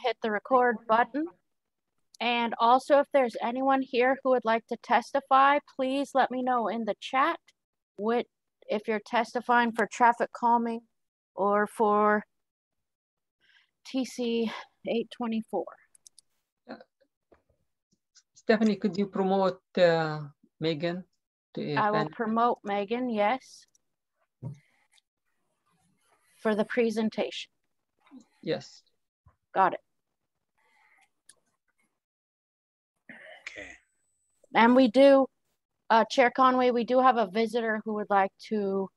hit the record button. And also, if there's anyone here who would like to testify, please let me know in the chat if you're testifying for traffic calming or for TC 824. Stephanie, could you promote Megan? I will promote Megan, yes, for the presentation. Yes. Got it. Okay. And we do, Chair Conway, we do have a visitor who would like to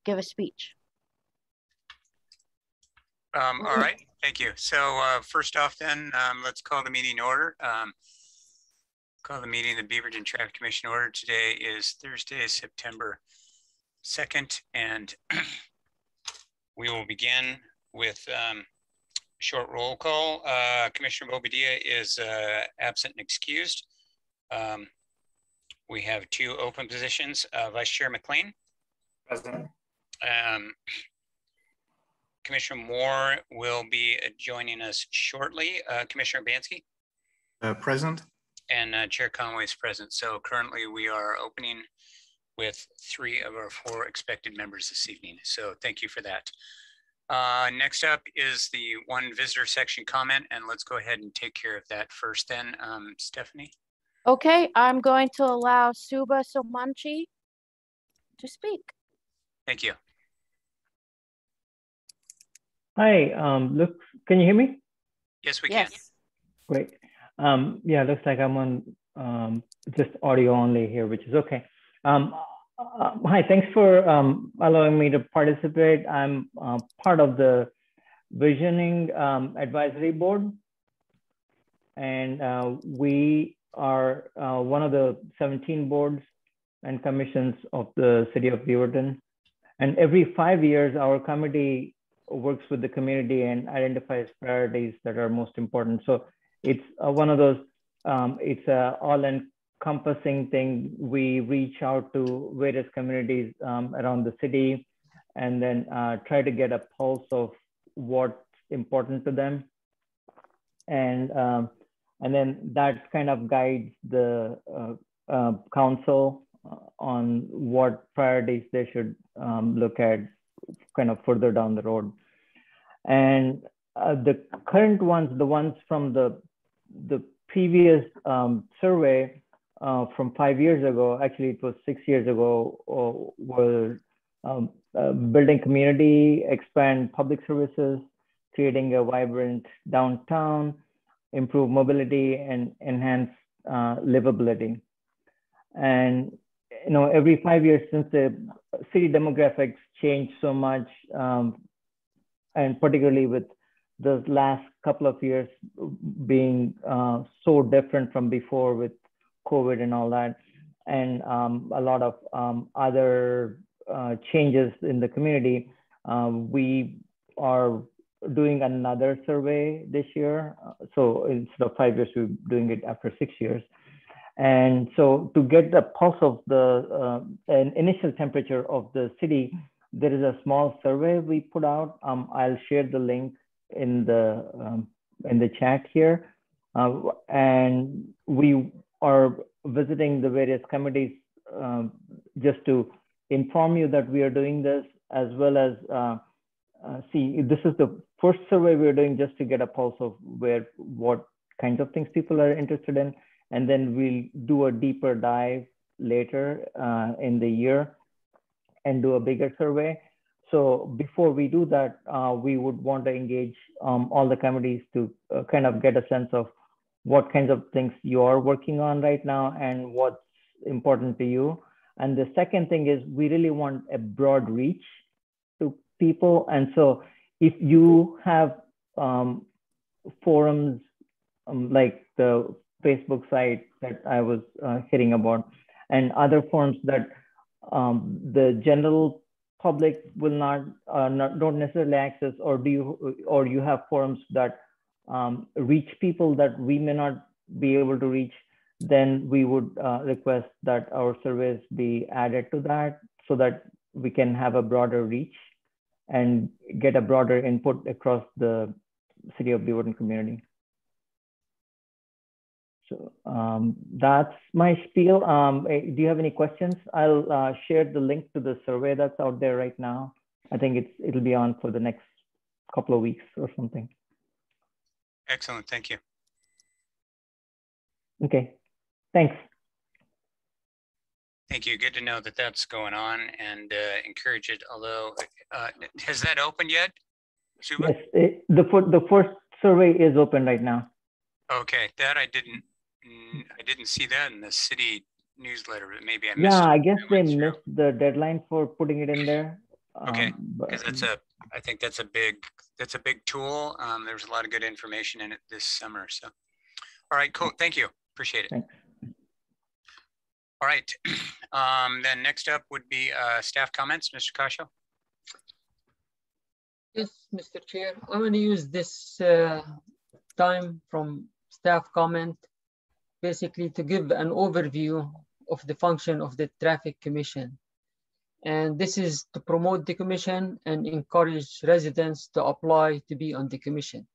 give a speech. All right, thank you. So first off then, let's call the meeting in order. Call the meeting of the Beaverton Traffic Commission order. Today is Thursday, September 2nd, and we will begin with a short roll call. Commissioner Bobadilla is absent and excused. We have two open positions. Vice Chair McClean. Present. Commissioner Moore will be joining us shortly. Commissioner Urbanski. Present. And Chair Conway is present. So currently we are opening with 3 of our 4 expected members this evening. So thank you for that. Next up is the one visitor section comment, and let's go ahead and take care of that first then. Stephanie? Okay, I'm going to allow Suba Somanchi to speak. Thank you. Hi, look, can you hear me? Yes, we can. Great. Yeah, looks like I'm on just audio only here, which is okay. Hi, thanks for allowing me to participate. I'm part of the Visioning Advisory Board, and we are one of the 17 boards and commissions of the City of Beaverton. And every 5 years, our committee works with the community and identifies priorities that are most important. So it's one of those, it's a all-encompassing thing. We reach out to various communities around the city and then try to get a pulse of what's important to them. And then that kind of guides the council on what priorities they should look at kind of further down the road. And the current ones, the ones from the previous survey from 5 years ago, actually it was 6 years ago, were building community, expand public services, creating a vibrant downtown, improve mobility, and enhance livability. And you know, every 5 years since the city demographics changed so much, and particularly with the last couple of years being so different from before with COVID and all that, and a lot of other changes in the community, we are doing another survey this year. So instead of 5 years, we're doing it after 6 years. And so to get the pulse of the an initial temperature of the city, there is a small survey we put out. I'll share the link in the chat here. And we are visiting the various committees just to inform you that we are doing this, as well as see, this is the first survey we're doing just to get a pulse of what kinds of things people are interested in. And then we'll do a deeper dive later in the year and do a bigger survey. So before we do that, we would want to engage all the committees to kind of get a sense of what kinds of things you are working on right now and what's important to you. And the second thing is we really want a broad reach to people. And so if you have forums like the Facebook site that I was hearing about, and other forums that the general public will don't necessarily access, or you have forums that reach people that we may not be able to reach, then we would request that our surveys be added to that so that we can have a broader reach. and get a broader input across the City of Beaverton community. So that's my spiel. Do you have any questions? I'll share the link to the survey that's out there right now. I think it'll be on for the next couple of weeks or something. Excellent, thank you. Okay, thanks. Thank you. Good to know that that's going on, and encourage it. Although, has that opened yet? Suba? Yes, the first survey is open right now. Okay, that I didn't see that in the city newsletter, but maybe I missed it. Yeah, I guess they missed the deadline for putting it in there. Okay, because I think that's a big tool. There's a lot of good information in it this summer. So, all right, cool. Thank you. Appreciate it. Thanks. All right. Then next up would be staff comments, Mr. Khasho. Yes, Mr. Chair, I'm going to use this time from staff comment basically to give an overview of the function of the Traffic Commission. And this is to promote the commission and encourage residents to apply to be on the commission.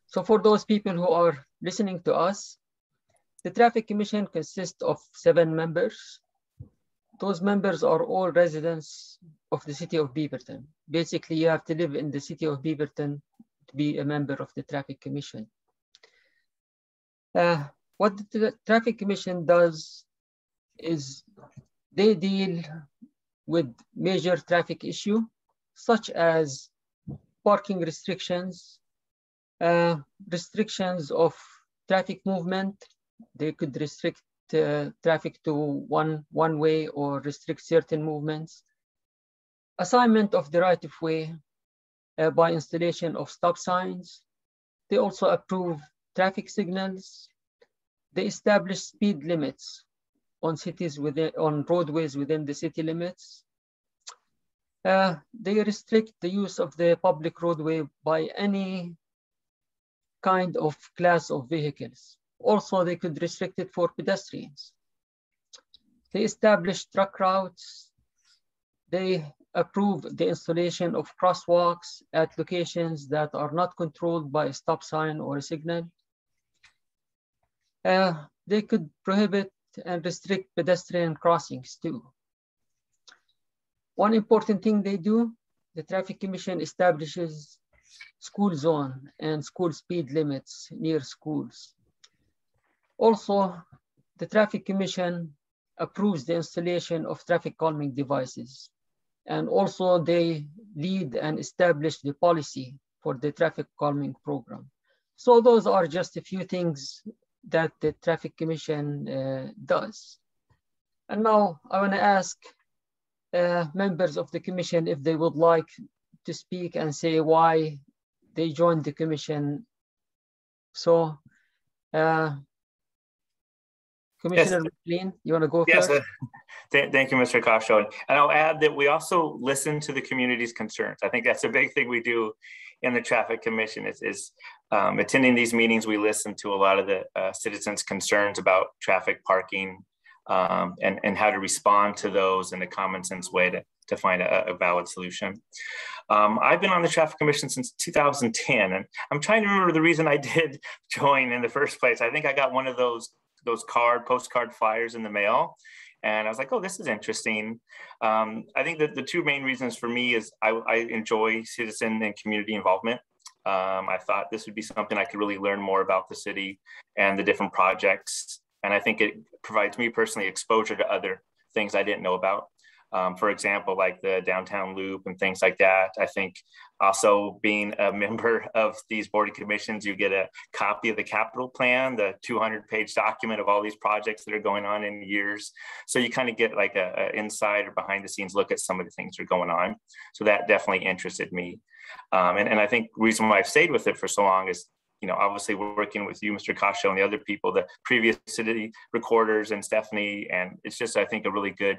So for those people who are listening to us, the Traffic Commission consists of 7 members. Those members are all residents of the City of Beaverton. Basically, you have to live in the City of Beaverton to be a member of the Traffic Commission. What the Traffic Commission does is they deal with major traffic issues, such as parking restrictions, restrictions of traffic movement. They could restrict traffic to one way or restrict certain movements. Assignment of the right of way by installation of stop signs. They also approve traffic signals. They establish speed limits on roadways within the city limits. They restrict the use of the public roadway by any kind of class of vehicles. Also, they could restrict it for pedestrians. They establish truck routes. They approve the installation of crosswalks at locations that are not controlled by a stop sign or a signal. They could prohibit and restrict pedestrian crossings too. One important thing they do, the Traffic Commission establishes school zone and school speed limits near schools. Also, the Traffic Commission approves the installation of traffic calming devices. And also they lead and establish the policy for the traffic calming program. So those are just a few things that the Traffic Commission does. And now I want to ask members of the commission if they would like to speak and say why they joined the commission. So, Commissioner McClean, you want to go first? Yes, thank you, Mr. Khasho. And I'll add that we also listen to the community's concerns. I think that's a big thing we do in the Traffic Commission is attending these meetings. We listen to a lot of the citizens' concerns about traffic, parking, and how to respond to those in a common sense way to find a valid solution. I've been on the Traffic Commission since 2010, and I'm trying to remember the reason I did join in the first place. I think I got one of those postcard flyers in the mail, and I was like, oh, this is interesting. I think that the 2 main reasons for me is I enjoy citizen and community involvement. I thought this would be something I could really learn more about the city and the different projects. And I think it provides me personally exposure to other things I didn't know about. For example, like the downtown loop and things like that. I think also being a member of these board commissions, you get a copy of the capital plan, the 200-page document of all these projects that are going on in years. So you kind of get like a inside or behind the scenes look at some of the things that are going on. So that definitely interested me. And I think the reason why I've stayed with it for so long is, you know, obviously working with you, Mr. Khasho, and the other people, the previous city recorders and Stephanie, and it's just, I think, a really good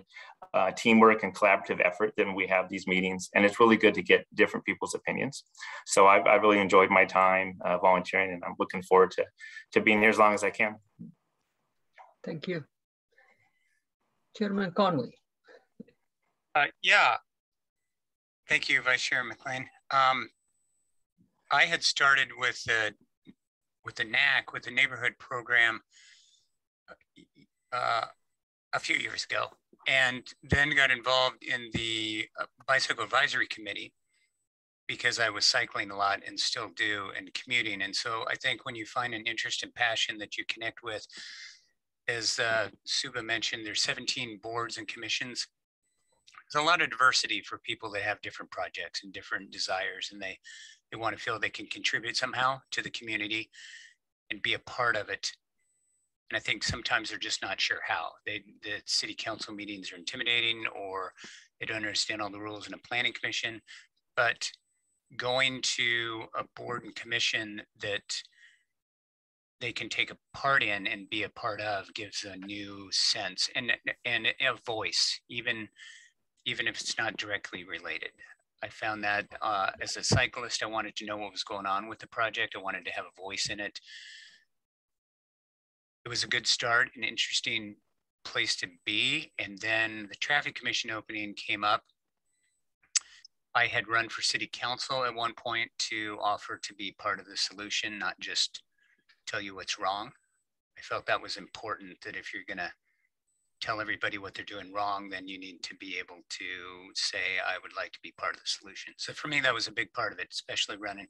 teamwork and collaborative effort that we have these meetings, and it's really good to get different people's opinions. So I've really enjoyed my time volunteering, and I'm looking forward to being here as long as I can. Thank you. Chairman Conway. Yeah. Thank you, Vice Chair McClean. I had started with the NAC, with the neighborhood program a few years ago, and then got involved in the bicycle advisory committee because I was cycling a lot and still do, and commuting. And so I think when you find an interest and passion that you connect with, as Suba mentioned, there's 17 boards and commissions. There's a lot of diversity for people that have different projects and different desires, and they want to feel they can contribute somehow to the community and be a part of it. And I think sometimes they're just not sure how. The city council meetings are intimidating, or they don't understand all the rules in a planning commission. But going to a board and commission that they can take a part in and be a part of gives a new sense and a voice, even if it's not directly related. I found that as a cyclist, I wanted to know what was going on with the project. I wanted to have a voice in it. It was a good start, an interesting place to be. And then the traffic commission opening came up. I had run for city council at one point to offer to be part of the solution, not just tell you what's wrong. I felt that was important, that if you're gonna tell everybody what they're doing wrong, then you need to be able to say, I would like to be part of the solution. So for me, that was a big part of it, especially running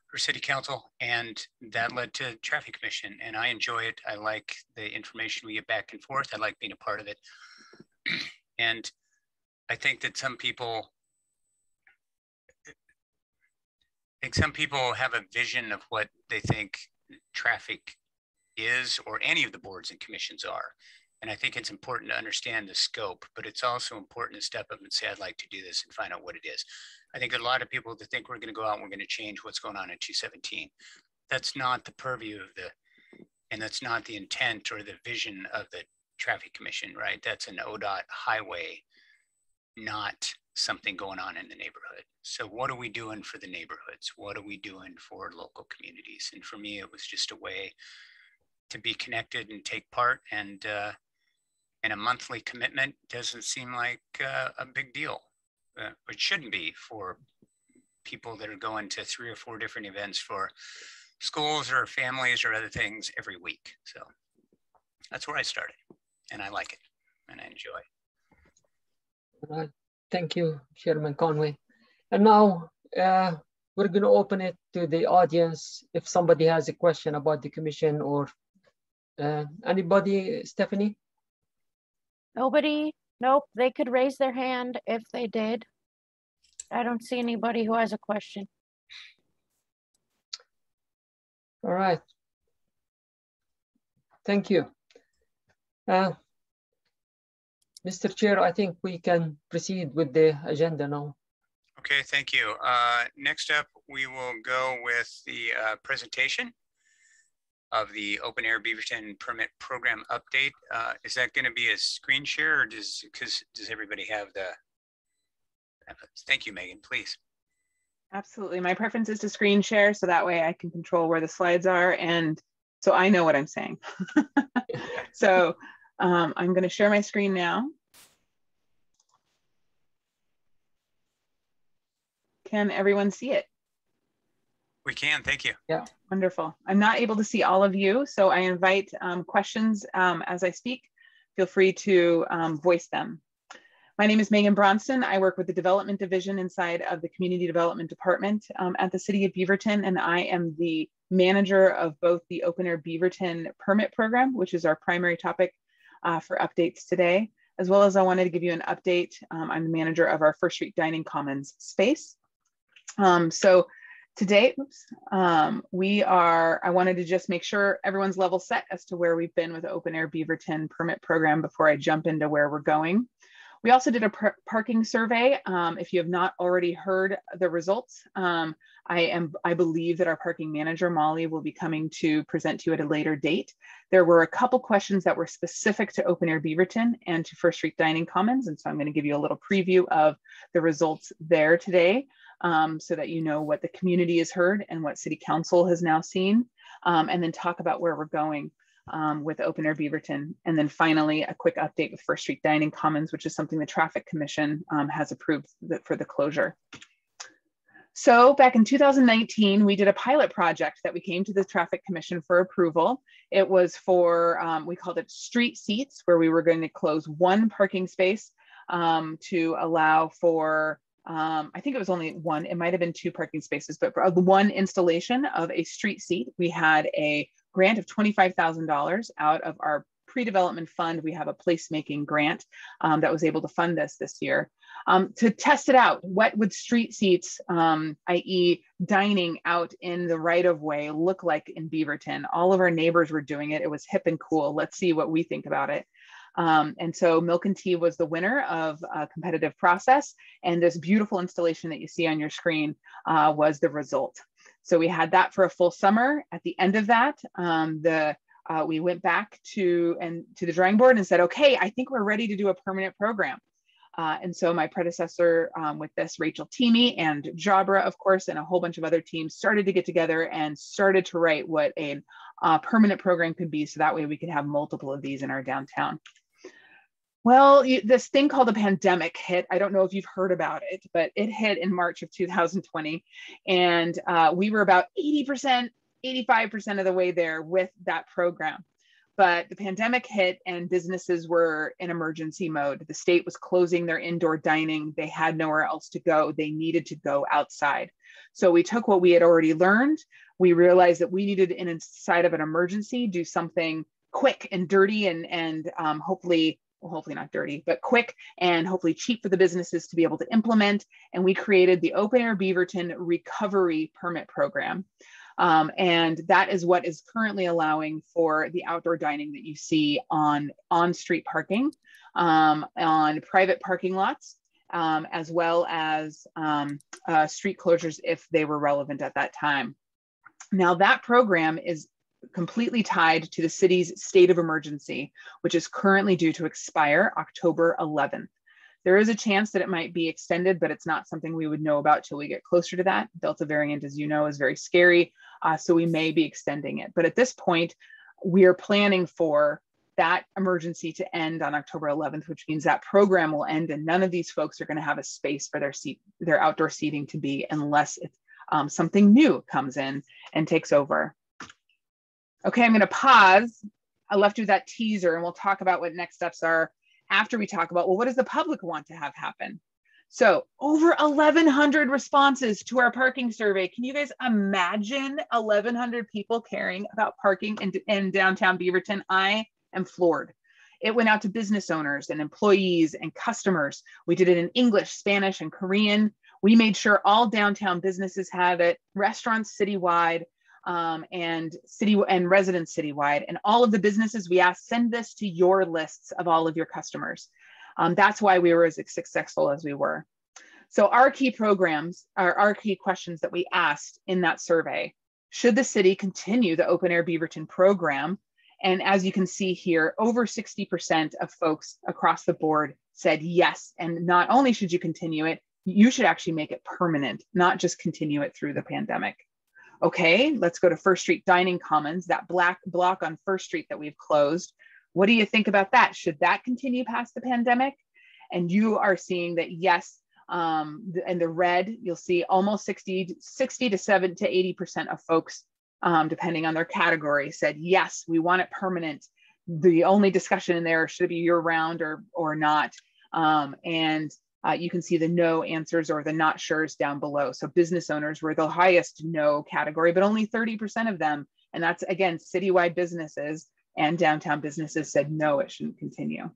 for city council. And that led to traffic commission. And I enjoy it. I like the information we get back and forth. I like being a part of it. And I think that some people have a vision of what they think traffic is, or any of the boards and commissions are. And I think it's important to understand the scope, but it's also important to step up and say, I'd like to do this, and find out what it is. I think a lot of people that think we're going to go out and we're going to change what's going on in 217. That's not the purview of and that's not the intent or the vision of the traffic commission, right? That's an ODOT highway, not something going on in the neighborhood. So what are we doing for the neighborhoods? What are we doing for local communities? And for me, it was just a way to be connected and take part. And a monthly commitment doesn't seem like a big deal. It shouldn't be for people that are going to 3 or 4 different events for schools or families or other things every week. So that's where I started, and I like it and I enjoy it. All right. Thank you, Chairman Conway. And now we're going to open it to the audience. If somebody has a question about the commission, or anybody, Stephanie? Nobody? Nope. They could raise their hand if they did. I don't see anybody who has a question. All right. Thank you. Mr. Chair, I think we can proceed with the agenda now. Okay, thank you. Next up, we will go with the presentation of the Open Air Beaverton Permit Program Update. Is that going to be a screen share, or does everybody have the? Thank you, Megan, please. Absolutely. My preference is to screen share, so that way I can control where the slides are, and so I know what I'm saying. So I'm going to share my screen now. Can everyone see it? We can, thank you. Yeah. Wonderful. I'm not able to see all of you, so I invite questions as I speak. Feel free to voice them. My name is Megan Braunsten. I work with the Development Division inside of the Community Development Department at the City of Beaverton, and I am the manager of both the Open Air Beaverton Permit Program, which is our primary topic for updates today, as well as I wanted to give you an update. I'm the manager of our First Street Dining Commons space. So today, I wanted to just make sure everyone's level set as to where we've been with the Open Air Beaverton Permit Program before I jump into where we're going. We also did a parking survey. If you have not already heard the results, I believe that our parking manager, Molly, will be coming to present to you at a later date. There were a couple questions that were specific to Open Air Beaverton and to First Street Dining Commons. And so I'm going to give you a little preview of the results there today, so that you know what the community has heard and what City Council has now seen, and then talk about where we're going. with Open Air Beaverton. And then finally, a quick update with First Street Dining Commons, which is something the Traffic Commission has approved for the closure. So back in 2019, we did a pilot project that we came to the Traffic Commission for approval. It was for, we called it street seats, where we were going to close one parking space to allow for, I think it was only one, it might've been two parking spaces, but for one installation of a street seat, we had a grant of $25,000 out of our pre-development fund. We have a placemaking grant that was able to fund this year to test it out. What would street seats, i.e. dining out in the right of way, look like in Beaverton? All of our neighbors were doing it. It was hip and cool. Let's see what we think about it. And so Milk and Tea was the winner of a competitive process. And this beautiful installation that you see on your screen was the result. So we had that for a full summer. At the end of that, we went back to the drawing board and said, okay, I think we're ready to do a permanent program. And so my predecessor with this, Rachel Teamy and Jabra, of course, and a whole bunch of other teams started to get together and started to write what a permanent program could be. So that way we could have multiple of these in our downtown. Well, this thing called the pandemic hit. I don't know if you've heard about it, but it hit in March of 2020. And we were about 80%, 85% of the way there with that program. But the pandemic hit and businesses were in emergency mode. The state was closing their indoor dining. They had nowhere else to go. They needed to go outside. So we took what we had already learned. We realized that we needed, inside of an emergency, do something quick and dirty and hopefully not dirty, but quick and hopefully cheap for the businesses to be able to implement. And we created the Open Air Beaverton Recovery Permit Program. And that is what is currently allowing for the outdoor dining that you see on street parking, on private parking lots, as well as street closures if they were relevant at that time. Now that program is completely tied to the city's state of emergency, which is currently due to expire October 11th. There is a chance that it might be extended, but it's not something we would know about till we get closer to that. Delta variant, as you know, is very scary, so we may be extending it. But at this point, we are planning for that emergency to end on October 11th, which means that program will end and none of these folks are going to have a space for their outdoor seating to be unless something new comes in and takes over. Okay, I'm going to pause. I left you that teaser and we'll talk about what next steps are after we talk about, well, what does the public want to have happen? So over 1,100 responses to our parking survey. Can you guys imagine 1,100 people caring about parking in downtown Beaverton? I am floored. It went out to business owners and employees and customers. We did it in English, Spanish, and Korean. We made sure all downtown businesses have it, restaurants citywide, and residents citywide, and all of the businesses we asked, send this to your lists of all of your customers. That's why we were as successful as we were. So our key programs are our key questions that we asked in that survey. Should the city continue the Open Air Beaverton program? And as you can see here, over 60% of folks across the board said yes. And not only should you continue it, you should actually make it permanent, not just continue it through the pandemic. Okay, let's go to First Street Dining Commons, that black block on First Street that we've closed. What do you think about that? Should that continue past the pandemic? And you are seeing that yes, and the red, you'll see almost 60 to 80% of folks, depending on their category, said, yes, we want it permanent. The only discussion in there, should it be year round or not? You can see the no answers or the not sures down below. So business owners were the highest no category, but only 30% of them. And that's, again, citywide businesses and downtown businesses said, no, it shouldn't continue.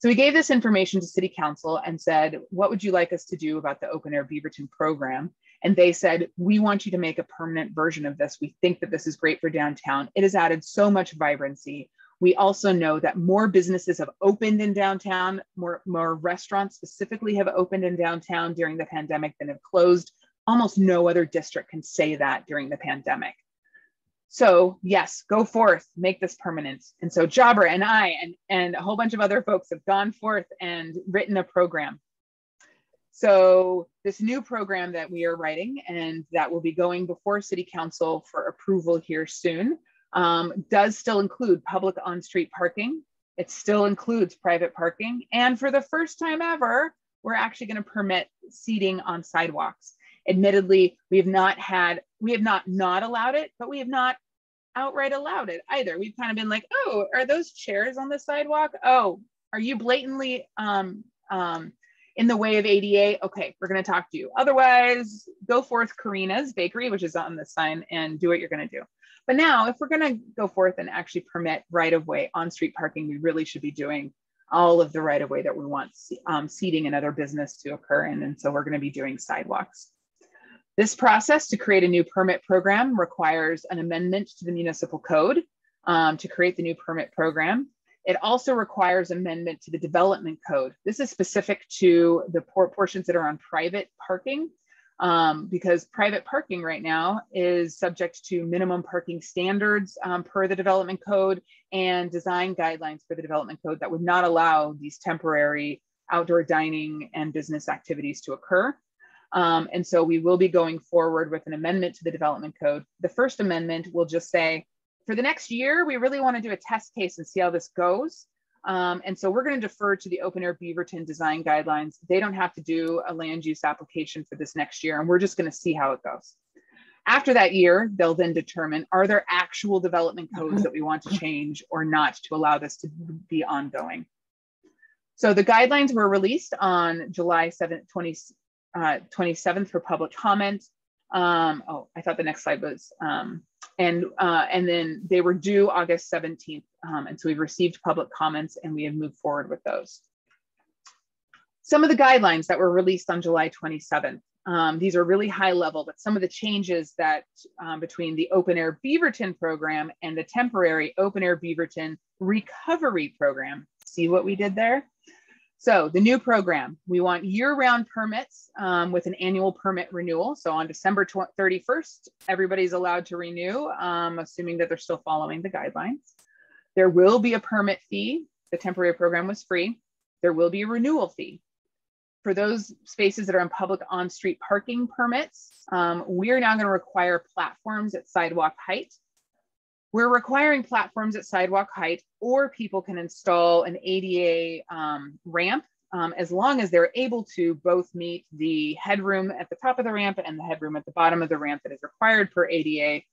So we gave this information to City Council and said, what would you like us to do about the Open Air Beaverton program? And they said, we want you to make a permanent version of this. We think that this is great for downtown. It has added so much vibrancy. We also know that more businesses have opened in downtown, more restaurants specifically have opened in downtown during the pandemic than have closed. Almost no other district can say that during the pandemic. So yes, go forth, make this permanent. And so Jabra and I and a whole bunch of other folks have gone forth and written a program. So this new program that we are writing and that will be going before City Council for approval here soon does still include public on-street parking. It still includes private parking. And for the first time ever, we're actually going to permit seating on sidewalks. Admittedly, we have not allowed it, but we have not outright allowed it either. We've kind of been like, oh, are those chairs on the sidewalk? Oh, are you blatantly in the way of ADA? Okay, we're going to talk to you. Otherwise, go forth Karina's Bakery, which is on the sign, and do what you're going to do. But now, if we're going to go forth and actually permit right-of-way on-street parking, we really should be doing all of the right-of-way that we want seating and other business to occur in. And so we're going to be doing sidewalks. This process to create a new permit program requires an amendment to the municipal code to create the new permit program. It also requires amendment to the development code. This is specific to the portions that are on private parking, because private parking right now is subject to minimum parking standards per the development code and design guidelines for the development code that would not allow these temporary outdoor dining and business activities to occur. And so we will be going forward with an amendment to the development code. The first amendment will just say, for the next year, we really want to do a test case and see how this goes. And so we're going to defer to the Open Air Beaverton design guidelines. They don't have to do a land use application for this next year, and we're just going to see how it goes. After that year, they'll then determine, are there actual development codes that we want to change or not to allow this to be ongoing? So the guidelines were released on July 27th for public comment. Oh, I thought the next slide was, and then they were due August 17th. And so we've received public comments and we have moved forward with those. Some of the guidelines that were released on July 27th, these are really high level, but some of the changes that between the Open Air Beaverton program and the temporary Open Air Beaverton recovery program. See what we did there? So the new program, we want year-round permits with an annual permit renewal. So on December 31st, everybody's allowed to renew, assuming that they're still following the guidelines. There will be a permit fee. The temporary program was free. There will be a renewal fee. For those spaces that are in public on-street parking permits, we are now going to require platforms at sidewalk height. We're requiring platforms at sidewalk height, or people can install an ADA ramp as long as they're able to both meet the headroom at the top of the ramp and the headroom at the bottom of the ramp that is required per ADA.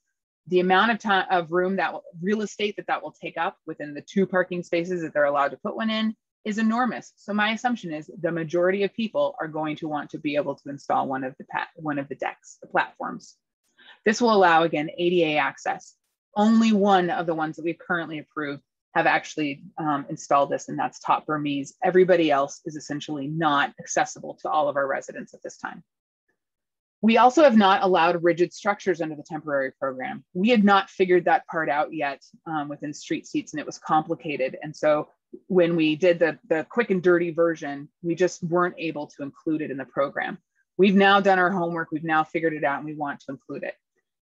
The amount of time of room real estate that will take up within the 2 parking spaces that they're allowed to put one in is enormous. So my assumption is the majority of people are going to want to be able to install one of the decks, the platforms. This will allow, again, ADA access. Only one of the ones that we've currently approved have actually installed this, and that's Top Burmese. Everybody else is essentially not accessible to all of our residents at this time. We also have not allowed rigid structures under the temporary program. We had not figured that part out yet within street seats, and it was complicated. And so when we did the quick and dirty version, we just weren't able to include it in the program. We've now done our homework. We've now figured it out, and we want to include it.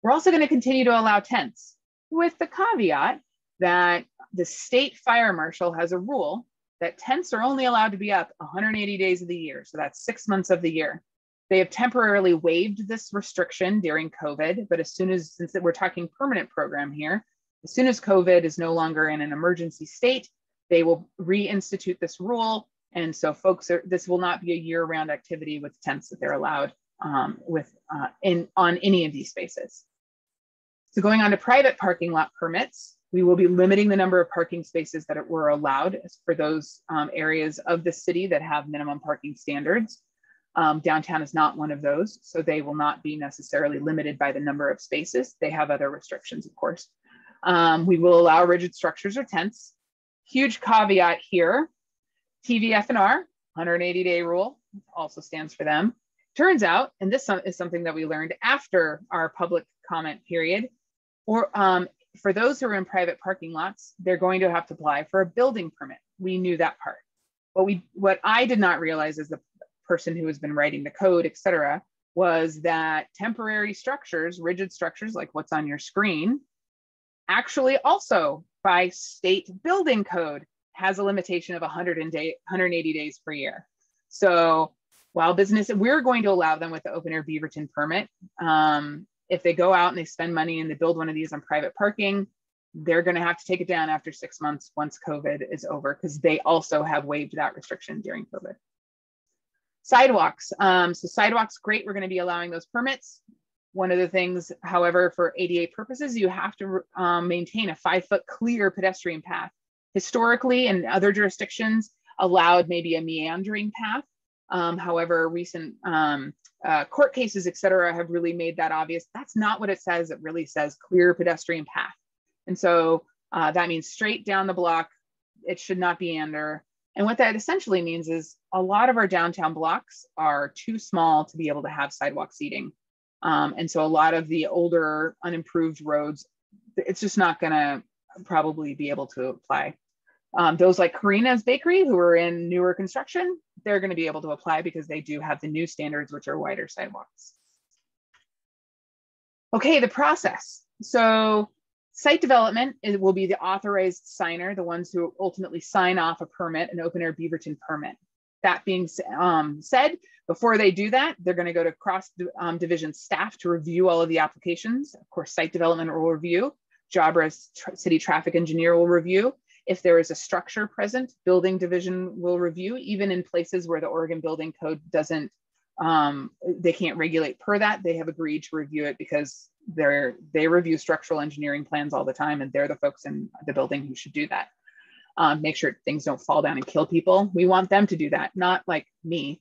We're also going to continue to allow tents, with the caveat that the state fire marshal has a rule that tents are only allowed to be up 180 days of the year. So that's 6 months of the year. They have temporarily waived this restriction during COVID, but since we're talking permanent program here, as soon as COVID is no longer in an emergency state, they will reinstitute this rule. And so this will not be a year-round activity with tents that they're allowed on any of these spaces. So going on to private parking lot permits, we will be limiting the number of parking spaces that were allowed for those areas of the city that have minimum parking standards. Downtown is not one of those, so they will not be necessarily limited by the number of spaces. They have other restrictions, of course. We will allow rigid structures or tents. Huge caveat here, TVF&R, 180-day rule, also stands for them. Turns out, and this is something that we learned after our public comment period, or for those who are in private parking lots, they're going to have to apply for a building permit. We knew that part. What I did not realize as the person who has been writing the code, et cetera, was that temporary structures, rigid structures like what's on your screen, actually also by state building code has a limitation of 180 days per year. So while we're going to allow them with the Open Air Beaverton permit. If they go out and they spend money and they build one of these on private parking, they're going to have to take it down after 6 months once COVID is over, because they also have waived that restriction during COVID. Sidewalks. So sidewalks, great. We're going to be allowing those permits. One of the things, however, for ADA purposes, you have to maintain a 5-foot clear pedestrian path. Historically, in other jurisdictions, allowed maybe a meandering path. However, recent court cases, et cetera, have really made that obvious. That's not what it says. It really says clear pedestrian path. And so that means straight down the block. It should not meander. And what that essentially means is a lot of our downtown blocks are too small to be able to have sidewalk seating. And so a lot of the older unimproved roads, it's just not going to probably be able to apply. Those like Karina's Bakery, who are in newer construction, they're going to be able to apply because they do have the new standards, which are wider sidewalks. Okay, the process. So site development, it will be the authorized signer, the ones who ultimately sign off a permit, an open air Beaverton permit. That being said, before they do that, they're going to go to cross division staff to review all of the applications. Of course, site development will review. Jabra's city traffic engineer will review. If there is a structure present, building division will review, even in places where the Oregon Building Code doesn't, they can't regulate per that. They have agreed to review it because they review structural engineering plans all the time, and they're the folks in the building who should do that. Make sure things don't fall down and kill people. We want them to do that, not like me.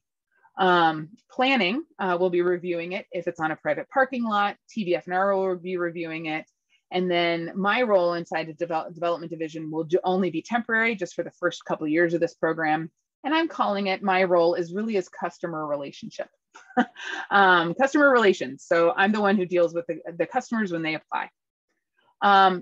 Planning will be reviewing it. If it's on a private parking lot, TVFNR will be reviewing it. And then my role inside the development division will only be temporary, just for the first couple of years of this program. And I'm calling it, my role is really as customer relationship, customer relations. So I'm the one who deals with the customers when they apply.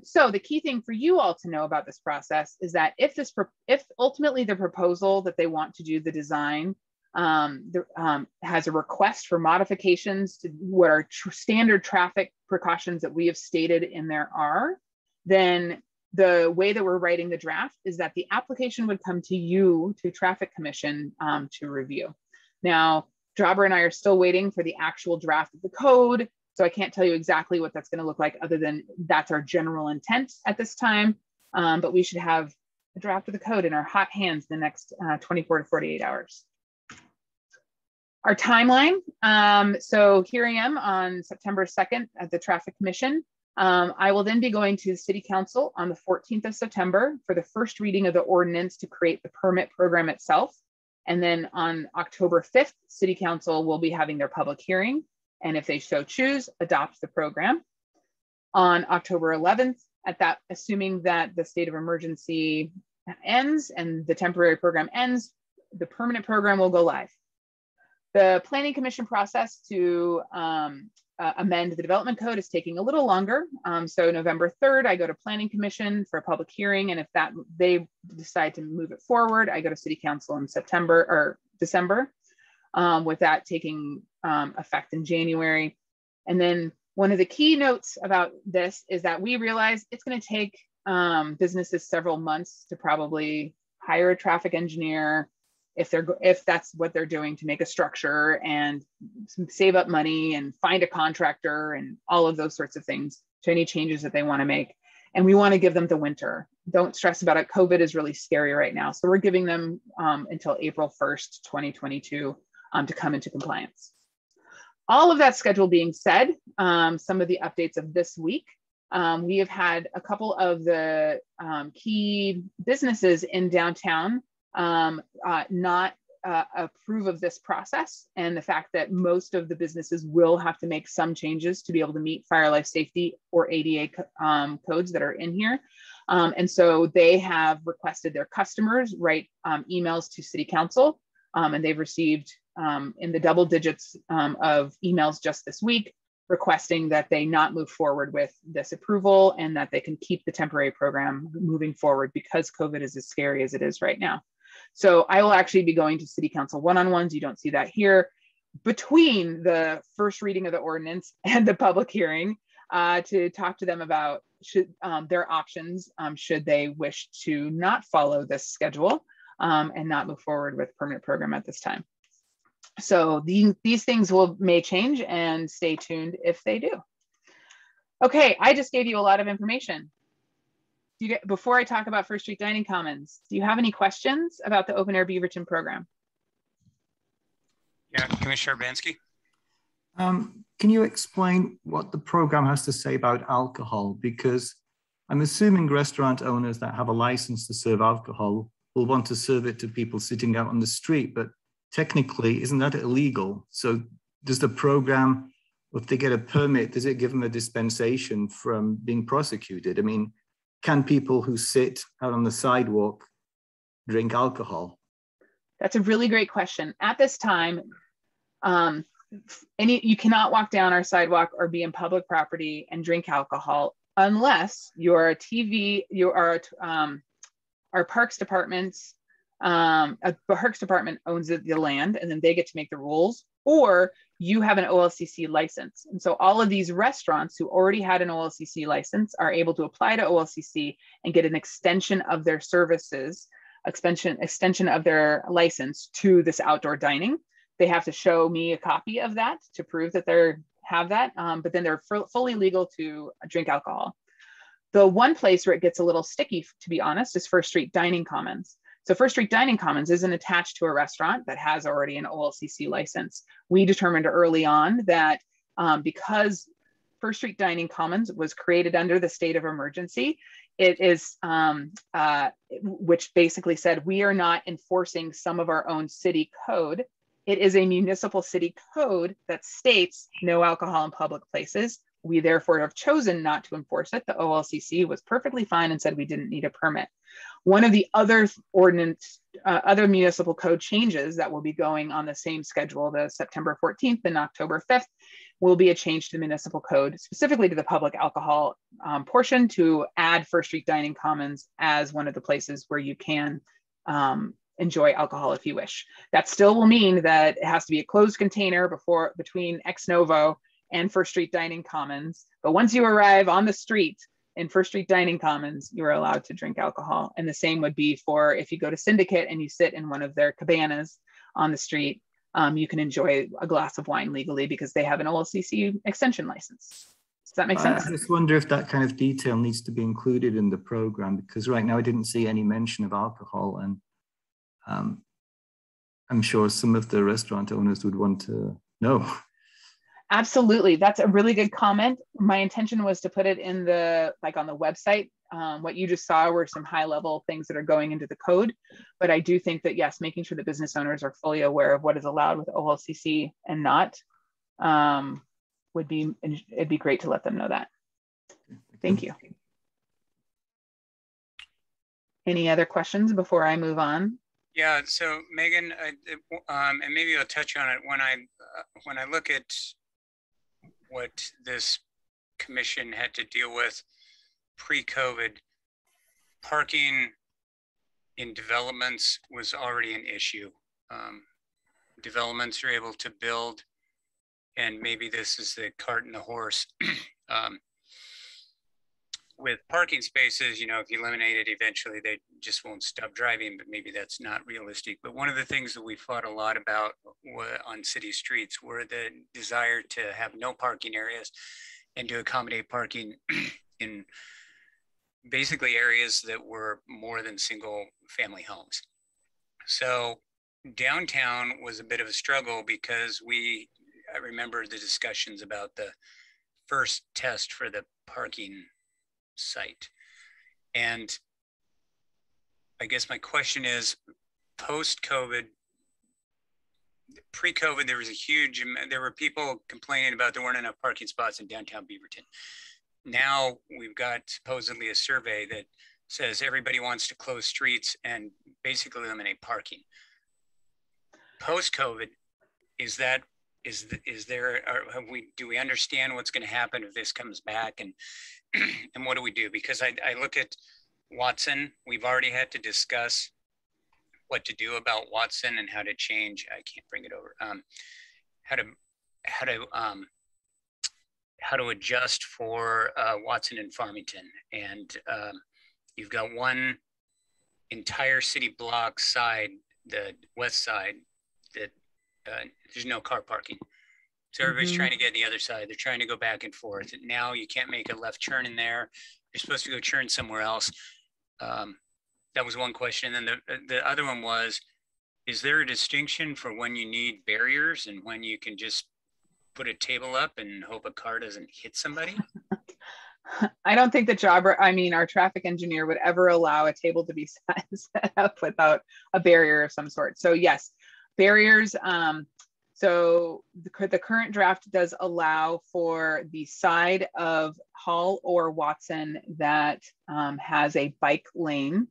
So the key thing for you all to know about this process is that if ultimately the proposal that they want to do the design has a request for modifications to what are standard traffic precautions that we have stated in there are, then the way that we're writing the draft is that the application would come to you, to Traffic Commission, to review. Now, Jabra and I are still waiting for the actual draft of the code, so I can't tell you exactly what that's going to look like, other than that's our general intent at this time. But we should have a draft of the code in our hot hands the next 24 to 48 hours. Our timeline, so here I am on September 2nd at the Traffic Commission. I will then be going to the City Council on the 14th of September for the first reading of the ordinance to create the permit program itself. And then on October 5th, City Council will be having their public hearing, and if they so choose, adopt the program. On October 11th, assuming that the state of emergency ends and the temporary program ends, the permanent program will go live. The Planning Commission process to amend the development code is taking a little longer. So November 3rd, I go to Planning Commission for a public hearing. And if they decide to move it forward, I go to City Council in September or December, with that taking effect in January. And then one of the key notes about this is that we realize it's going to take businesses several months to probably hire a traffic engineer, if that's what they're doing, to make a structure and save up money and find a contractor and all of those sorts of things to any changes that they want to make. And we want to give them the winter. Don't stress about it. COVID is really scary right now. So we're giving them until April 1st, 2022 to come into compliance. All of that schedule being said, some of the updates of this week, we have had a couple of the key businesses in downtown not approve of this process, and the fact that most of the businesses will have to make some changes to be able to meet fire, life safety or ADA codes that are in here. And so they have requested their customers write emails to City Council, and they've received in the double digits of emails just this week requesting that they not move forward with this approval and that they can keep the temporary program moving forward because COVID is as scary as it is right now. So I will actually be going to City Council one-on-ones. You don't see that here, between the first reading of the ordinance and the public hearing, to talk to them about their options should they wish to not follow this schedule and not move forward with permanent program at this time. So these things may change, and stay tuned if they do. Okay, I just gave you a lot of information. before I talk about First Street Dining Commons, do you have any questions about the Open Air Beaverton program? Yeah, Commissioner Urbanski. Can you explain what the program has to say about alcohol? Because I'm assuming restaurant owners that have a license to serve alcohol will want to serve it to people sitting out on the street, but technically, isn't that illegal? So does the program, if they get a permit, does it give them a dispensation from being prosecuted? I mean, can people who sit out on the sidewalk drink alcohol? That's a really great question. At this time, you cannot walk down our sidewalk or be in public property and drink alcohol unless you're a TV, you are our Parks Department. The Parks Department owns the land, and then they get to make the rules, or you have an OLCC license. And so all of these restaurants who already had an OLCC license are able to apply to OLCC and get an extension of their services, extension of their license to this outdoor dining. They have to show me a copy of that to prove that they have that, but then they're fully legal to drink alcohol. The one place where it gets a little sticky, to be honest, is First Street Dining Commons. So First Street Dining Commons isn't attached to a restaurant that has already an OLCC license. We determined early on that because First Street Dining Commons was created under the state of emergency, it is, which basically said we are not enforcing some of our own city code. It is a municipal city code that states no alcohol in public places. We therefore have chosen not to enforce it. The OLCC was perfectly fine and said we didn't need a permit. One of the other other municipal code changes that will be going on the same schedule, the September 14th and October 5th, will be a change to the municipal code, specifically to the public alcohol portion, to add First Street Dining Commons as one of the places where you can enjoy alcohol if you wish. That still will mean that it has to be a closed container between Ex Novo and First Street Dining Commons. But once you arrive on the street in First Street Dining Commons, you are allowed to drink alcohol. And the same would be for if you go to Syndicate and you sit in one of their cabanas on the street, you can enjoy a glass of wine legally because they have an OLCC extension license. Does that make sense? I just wonder if that kind of detail needs to be included in the program, because right now I didn't see any mention of alcohol, and I'm sure some of the restaurant owners would want to know. Absolutely. That's a really good comment. My intention was to put it in on the website. What you just saw were some high level things that are going into the code. But I do think that, yes, making sure that business owners are fully aware of what is allowed with OLCC and not it'd be great to let them know that. Thank you. Any other questions before I move on? Yeah, so Megan, and maybe I'll touch on it when I look at what this commission had to deal with pre-COVID. Parking in developments was already an issue. Developments are able to build, and maybe this is the cart and the horse. With parking spaces, if you eliminate it, eventually they just won't stop driving, but maybe that's not realistic. But one of the things that we fought a lot about on city streets were the desire to have no parking areas and to accommodate parking in basically areas that were more than single family homes. So downtown was a bit of a struggle because I remember the discussions about the first test for the parking site. And I guess my question is, post-COVID, pre-COVID, there were people complaining about there weren't enough parking spots in downtown Beaverton. Now we've got supposedly a survey that says everybody wants to close streets and basically eliminate parking. Post-COVID, do we understand what's going to happen if this comes back, and what do we do? Because I look at Watson, we've already had to discuss what to do about Watson and how to change. I can't bring it over. How to adjust for Watson and Farmington, and you've got one entire city block side, the west side, that there's no car parking. So everybody's trying to get on the other side. They're trying to go back and forth. And now you can't make a left turn in there. You're supposed to go turn somewhere else. That was one question. And then the other one was, is there a distinction for when you need barriers and when you can just put a table up and hope a car doesn't hit somebody? I don't think that Jabra, I mean, our traffic engineer would ever allow a table to be set up without a barrier of some sort. So yes, barriers. So the current draft does allow for the side of Hall or Watson that has a bike lane.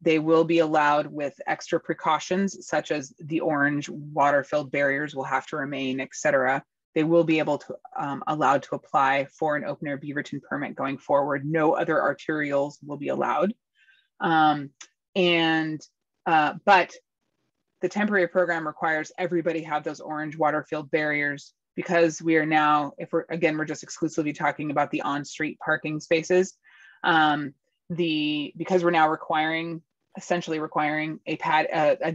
They will be allowed with extra precautions, such as the orange water-filled barriers will have to remain, etc. They will be able to allowed to apply for an open air Beaverton permit going forward. No other arterials will be allowed. But the temporary program requires everybody have those orange water-filled barriers, because we are now, if we're just exclusively talking about the on-street parking spaces, because we're now essentially requiring a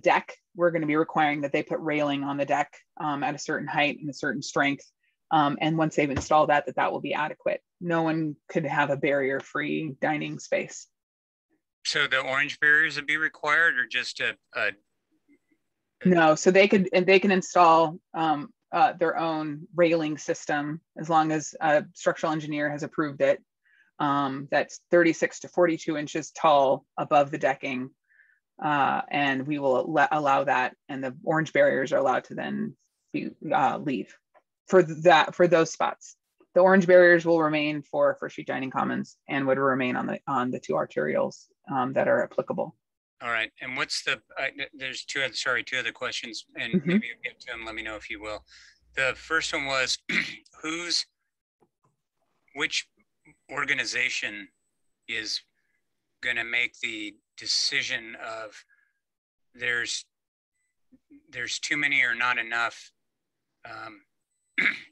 deck, we're going to be requiring that they put railing on the deck at a certain height and a certain strength. And once they've installed that will be adequate. No one could have a barrier-free dining space. So the orange barriers would be required, or just No, so they can install their own railing system, as long as a structural engineer has approved it. That's 36 to 42 inches tall above the decking. And we will allow that, and the orange barriers are allowed to then leave for those spots. The orange barriers will remain for street dining commons and would remain on the two arterials that are applicable. All right. And what's there's two other questions, and maybe you'll get to them. Let me know if you will. The first one was, which organization is going to make the decision of there's too many or not enough,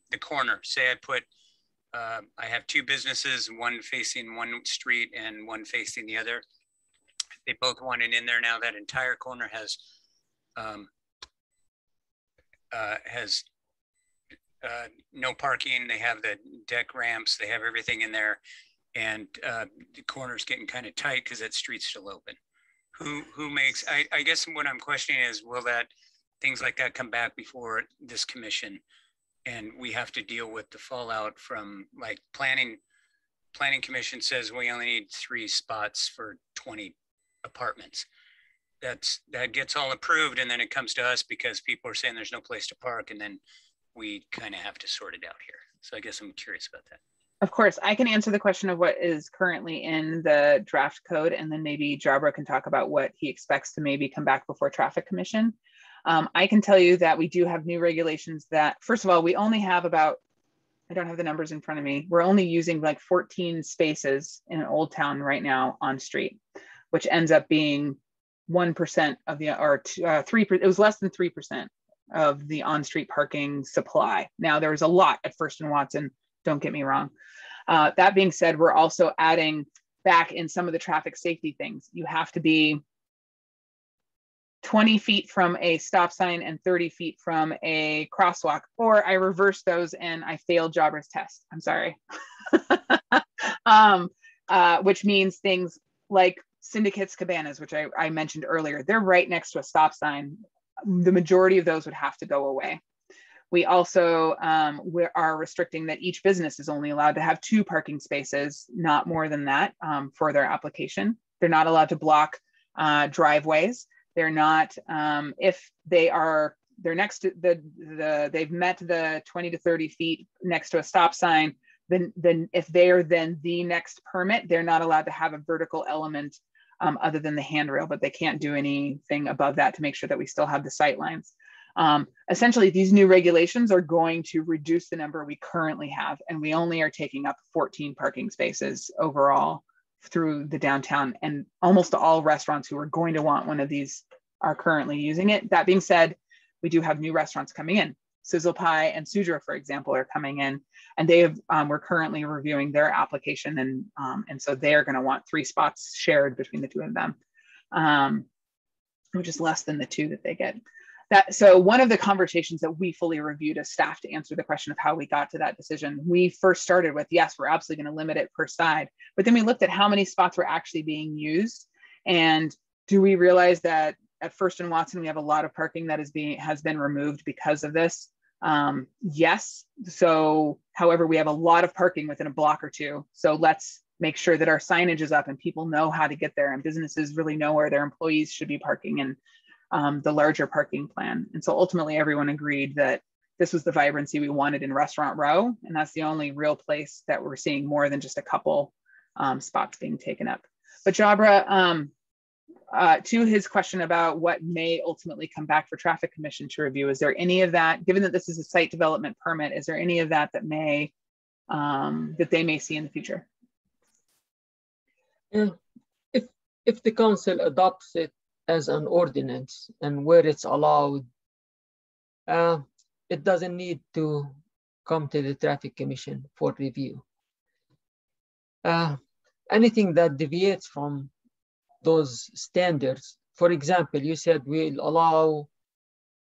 the corner. Say I have two businesses, one facing one street and one facing the other. They both want it in there now. That entire corner has no parking. They have the deck ramps. They have everything in there, and the corner's getting kind of tight because that street's still open. Who makes? I guess what I'm questioning is, will things like that come back before this commission, and we have to deal with the fallout from, like, planning commission says we only need 3 spots for 20 apartments. That gets all approved, and then it comes to us because people are saying there's no place to park, and then we kind of have to sort it out here. So I guess I'm curious about that. Of course, I can answer the question of what is currently in the draft code, and then maybe Jabra can talk about what he expects to maybe come back before Traffic Commission. I can tell you that we do have new regulations that, first of all, we only have about, I don't have the numbers in front of me, we're only using like 14 spaces in Old Town right now on street, which ends up being 1% of the, or 3%, it was less than 3% of the on-street parking supply. Now there's a lot at First and Watson, don't get me wrong. That being said, we're also adding back in some of the traffic safety things. You have to be 20 feet from a stop sign and 30 feet from a crosswalk, or I reversed those and I failed Jabra's test. I'm sorry. Which means things like Syndicate's Cabanas, which I mentioned earlier, they're right next to a stop sign. The majority of those would have to go away. We also we are restricting that each business is only allowed to have 2 parking spaces, not more than that, for their application. They're not allowed to block driveways. They're not, if they're next to they've met the 20 to 30 feet next to a stop sign, then if they are then the next permit, they're not allowed to have a vertical element other than the handrail, but they can't do anything above that to make sure that we still have the sight lines. Essentially, these new regulations are going to reduce the number we currently have, and we only are taking up 14 parking spaces overall through the downtown, and almost all restaurants who are going to want one of these are currently using it. That being said, we do have new restaurants coming in. Sizzle Pie and Sudra, for example, are coming in, and they have we're currently reviewing their application, and so they are going to want 3 spots shared between the 2 of them, which is less than the 2 that they get. So one of the conversations that we fully reviewed as staff to answer the question of how we got to that decision, we first started with, yes, we're absolutely going to limit it per side. But then we looked at how many spots were actually being used. And do we realize that at First and Watson, we have a lot of parking that has been removed because of this? Yes. So, however, we have a lot of parking within a block or two. So let's make sure that our signage is up and people know how to get there, and businesses really know where their employees should be parking, and the larger parking plan. And so ultimately everyone agreed that this was the vibrancy we wanted in Restaurant Row. And that's the only real place that we're seeing more than just a couple spots being taken up. But Jabra, to his question about what may ultimately come back for Traffic Commission to review, is there any of that, given that this is a site development permit, is there any of that that may, that they may see in the future? If the council adopts it as an ordinance and where it's allowed, it doesn't need to come to the Traffic Commission for review. Anything that deviates from those standards, for example, you said we'll allow,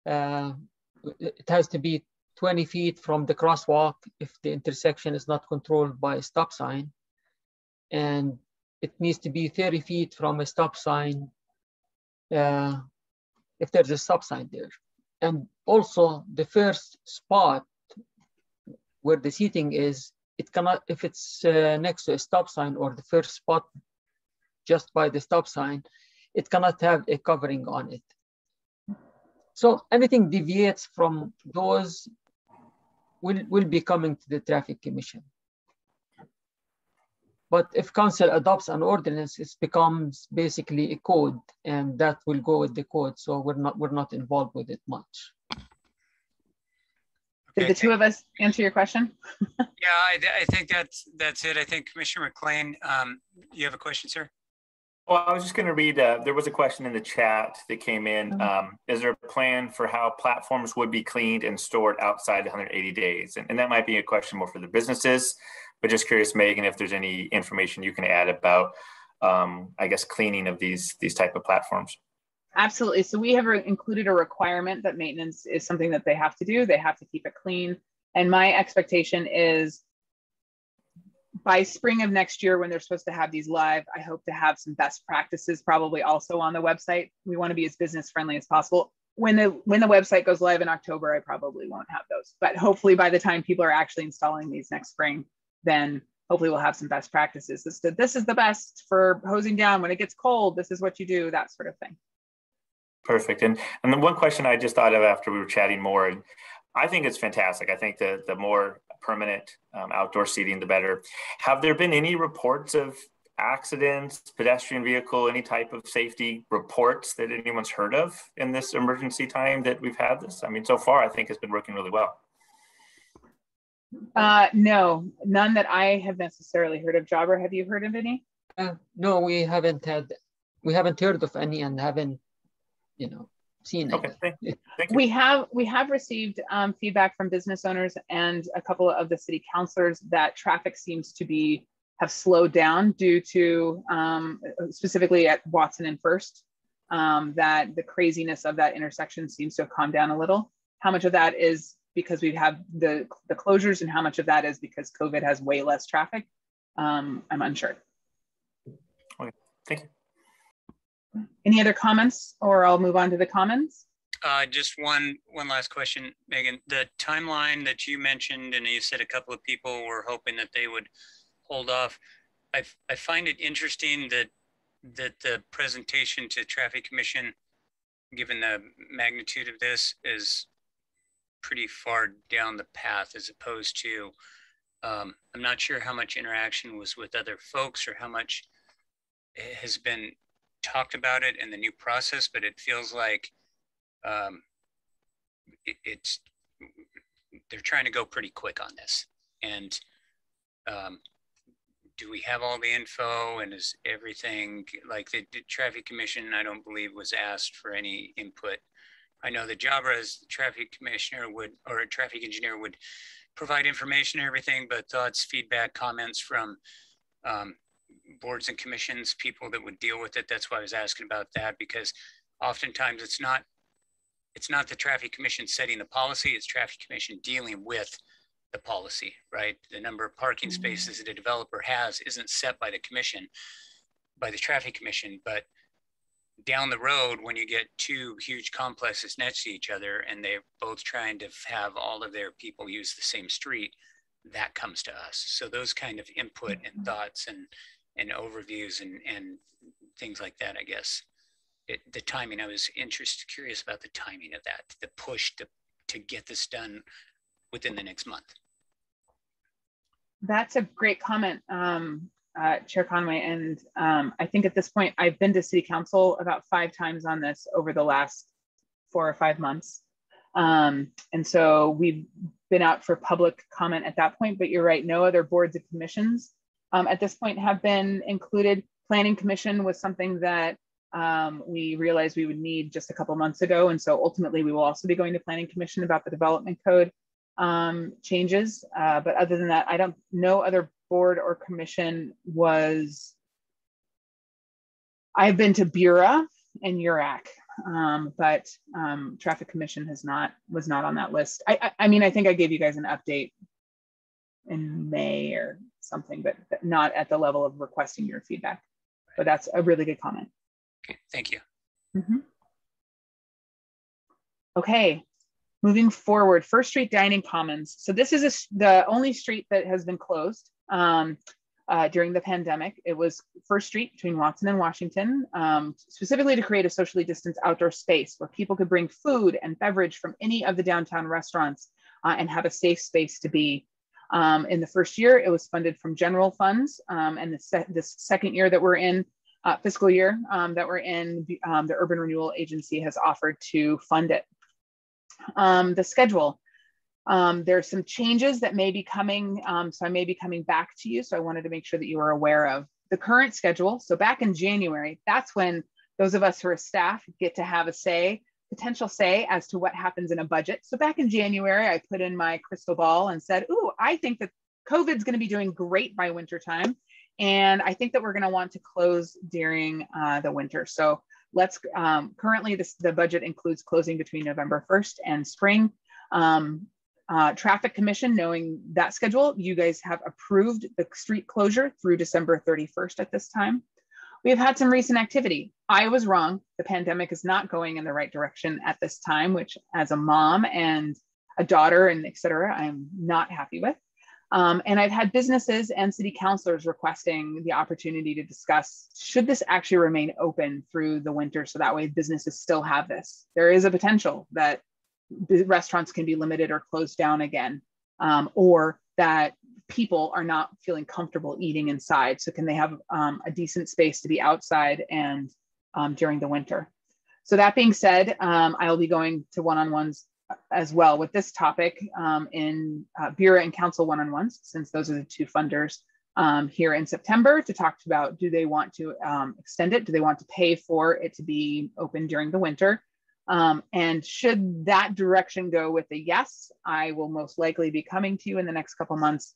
it has to be 20 feet from the crosswalk if the intersection is not controlled by a stop sign, and it needs to be 30 feet from a stop sign if there's a stop sign there. And also the first spot where the seating is, it cannot, if it's next to a stop sign or the first spot just by the stop sign, it cannot have a covering on it. So anything deviates from those will be coming to the Traffic Commission. But if council adopts an ordinance, it becomes basically a code, and that will go with the code. So we're not involved with it much. Did the two of us answer your question? Yeah, I think that's it. I think Commissioner McClean, you have a question, sir? Well, I was just going to read, there was a question in the chat that came in. Is there a plan for how platforms would be cleaned and stored outside 180 days? And that might be a question more for the businesses, but just curious, Megan, if there's any information you can add about, I guess, cleaning of these type of platforms. Absolutely. So we have included a requirement that maintenance is something that they have to do. They have to keep it clean. And my expectation is by spring of next year, when they're supposed to have these live, I hope to have some best practices probably also on the website. We want to be as business friendly as possible. When the website goes live in October, I probably won't have those. But hopefully by the time people are actually installing these next spring, then hopefully we'll have some best practices. This is the best for hosing down. When it gets cold, this is what you do, that sort of thing. Perfect. And the one question I just thought of after we were chatting more, and I think it's fantastic. I think the more permanent outdoor seating, the better. Have there been any reports of accidents, pedestrian vehicle, any type of safety reports that anyone's heard of in this emergency time that we've had this? I mean, so far, I think it's been working really well. No, none that I have necessarily heard of. Jabra, have you heard of any? No, we haven't heard of any, and haven't, seen okay, any. Thank you. We have received feedback from business owners and a couple of the city councilors that traffic seems to have slowed down due to specifically at Watson and First, that the craziness of that intersection seems to have calmed down a little. How much of that is because we have the closures, and how much of that is because COVID has way less traffic? I'm unsure. Okay, thank you. Any other comments, or I'll move on to the comments? Just one last question, Megan. The timeline that you mentioned, and you said a couple of people were hoping that they would hold off. I find it interesting that the presentation to Traffic Commission, given the magnitude of this, is pretty far down the path, as opposed to, I'm not sure how much interaction was with other folks or how much has been talked about it in the new process, but it feels like they're trying to go pretty quick on this. And do we have all the info, and is everything, like the Traffic Commission, I don't believe was asked for any input. I know that Jabra as the traffic commissioner or a traffic engineer would provide information and everything, but thoughts, feedback, comments from boards and commissions, people that would deal with it. That's why I was asking about that, because oftentimes it's not it's not the traffic commission setting the policy, it's traffic commission dealing with the policy, right? The number of parking spaces that a developer has isn't set by the commission, by the traffic commission, but down the road, when you get two huge complexes next to each other and they're both trying to have all of their people use the same street, that comes to us. So those kind of input and thoughts and overviews and things like that, I guess. The timing, I was curious about the timing of that, the push to get this done within the next month. That's a great comment, Chair Conway. And I think at this point, I've been to City Council about 5 times on this over the last 4 or 5 months. And so we've been out for public comment at that point, but you're right, no other boards and commissions at this point have been included. Planning Commission was something that we realized we would need just a couple months ago. And so ultimately we will also be going to Planning Commission about the development code changes. But other than that, no other board or commission was, I've been to Bura and URAC, but Traffic Commission was not on that list. I mean, I think I gave you guys an update in May or something, but not at the level of requesting your feedback. But that's a really good comment. Okay, thank you. Okay, moving forward, First Street Dining Commons. So this is the only street that has been closed during the pandemic. It was First Street between Watson and Washington, specifically to create a socially distanced outdoor space where people could bring food and beverage from any of the downtown restaurants and have a safe space to be. In the first year, it was funded from general funds, and this second year that we're in, fiscal year that we're in, the Urban Renewal Agency has offered to fund it. The schedule, there's some changes that may be coming, so I may be coming back to you, so I wanted to make sure that you were aware of the current schedule. So back in January, that's when those of us who are staff get to have a potential say as to what happens in a budget. So back in January, I put in my crystal ball and said, ooh, I think that COVID's going to be doing great by winter time. And I think that we're going to want to close during the winter. So let's currently the budget includes closing between November 1st and spring. Traffic Commission, knowing that schedule, you guys have approved the street closure through December 31st at this time. We have had some recent activity. I was wrong. The pandemic is not going in the right direction at this time, which as a mom and a daughter and et cetera, I'm not happy with. And I've had businesses and city councilors requesting the opportunity to discuss, should this actually remain open through the winter so that way businesses still have this? There is a potential that restaurants can be limited or closed down again, or that people are not feeling comfortable eating inside. So can they have a decent space to be outside and during the winter? So that being said, I'll be going to one-on-ones as well with this topic in Bureau and Council one-on-ones, since those are the two funders here in September, to talk about, do they want to extend it? Do they want to pay for it to be open during the winter? And should that direction go with a yes, I will most likely be coming to you in the next couple months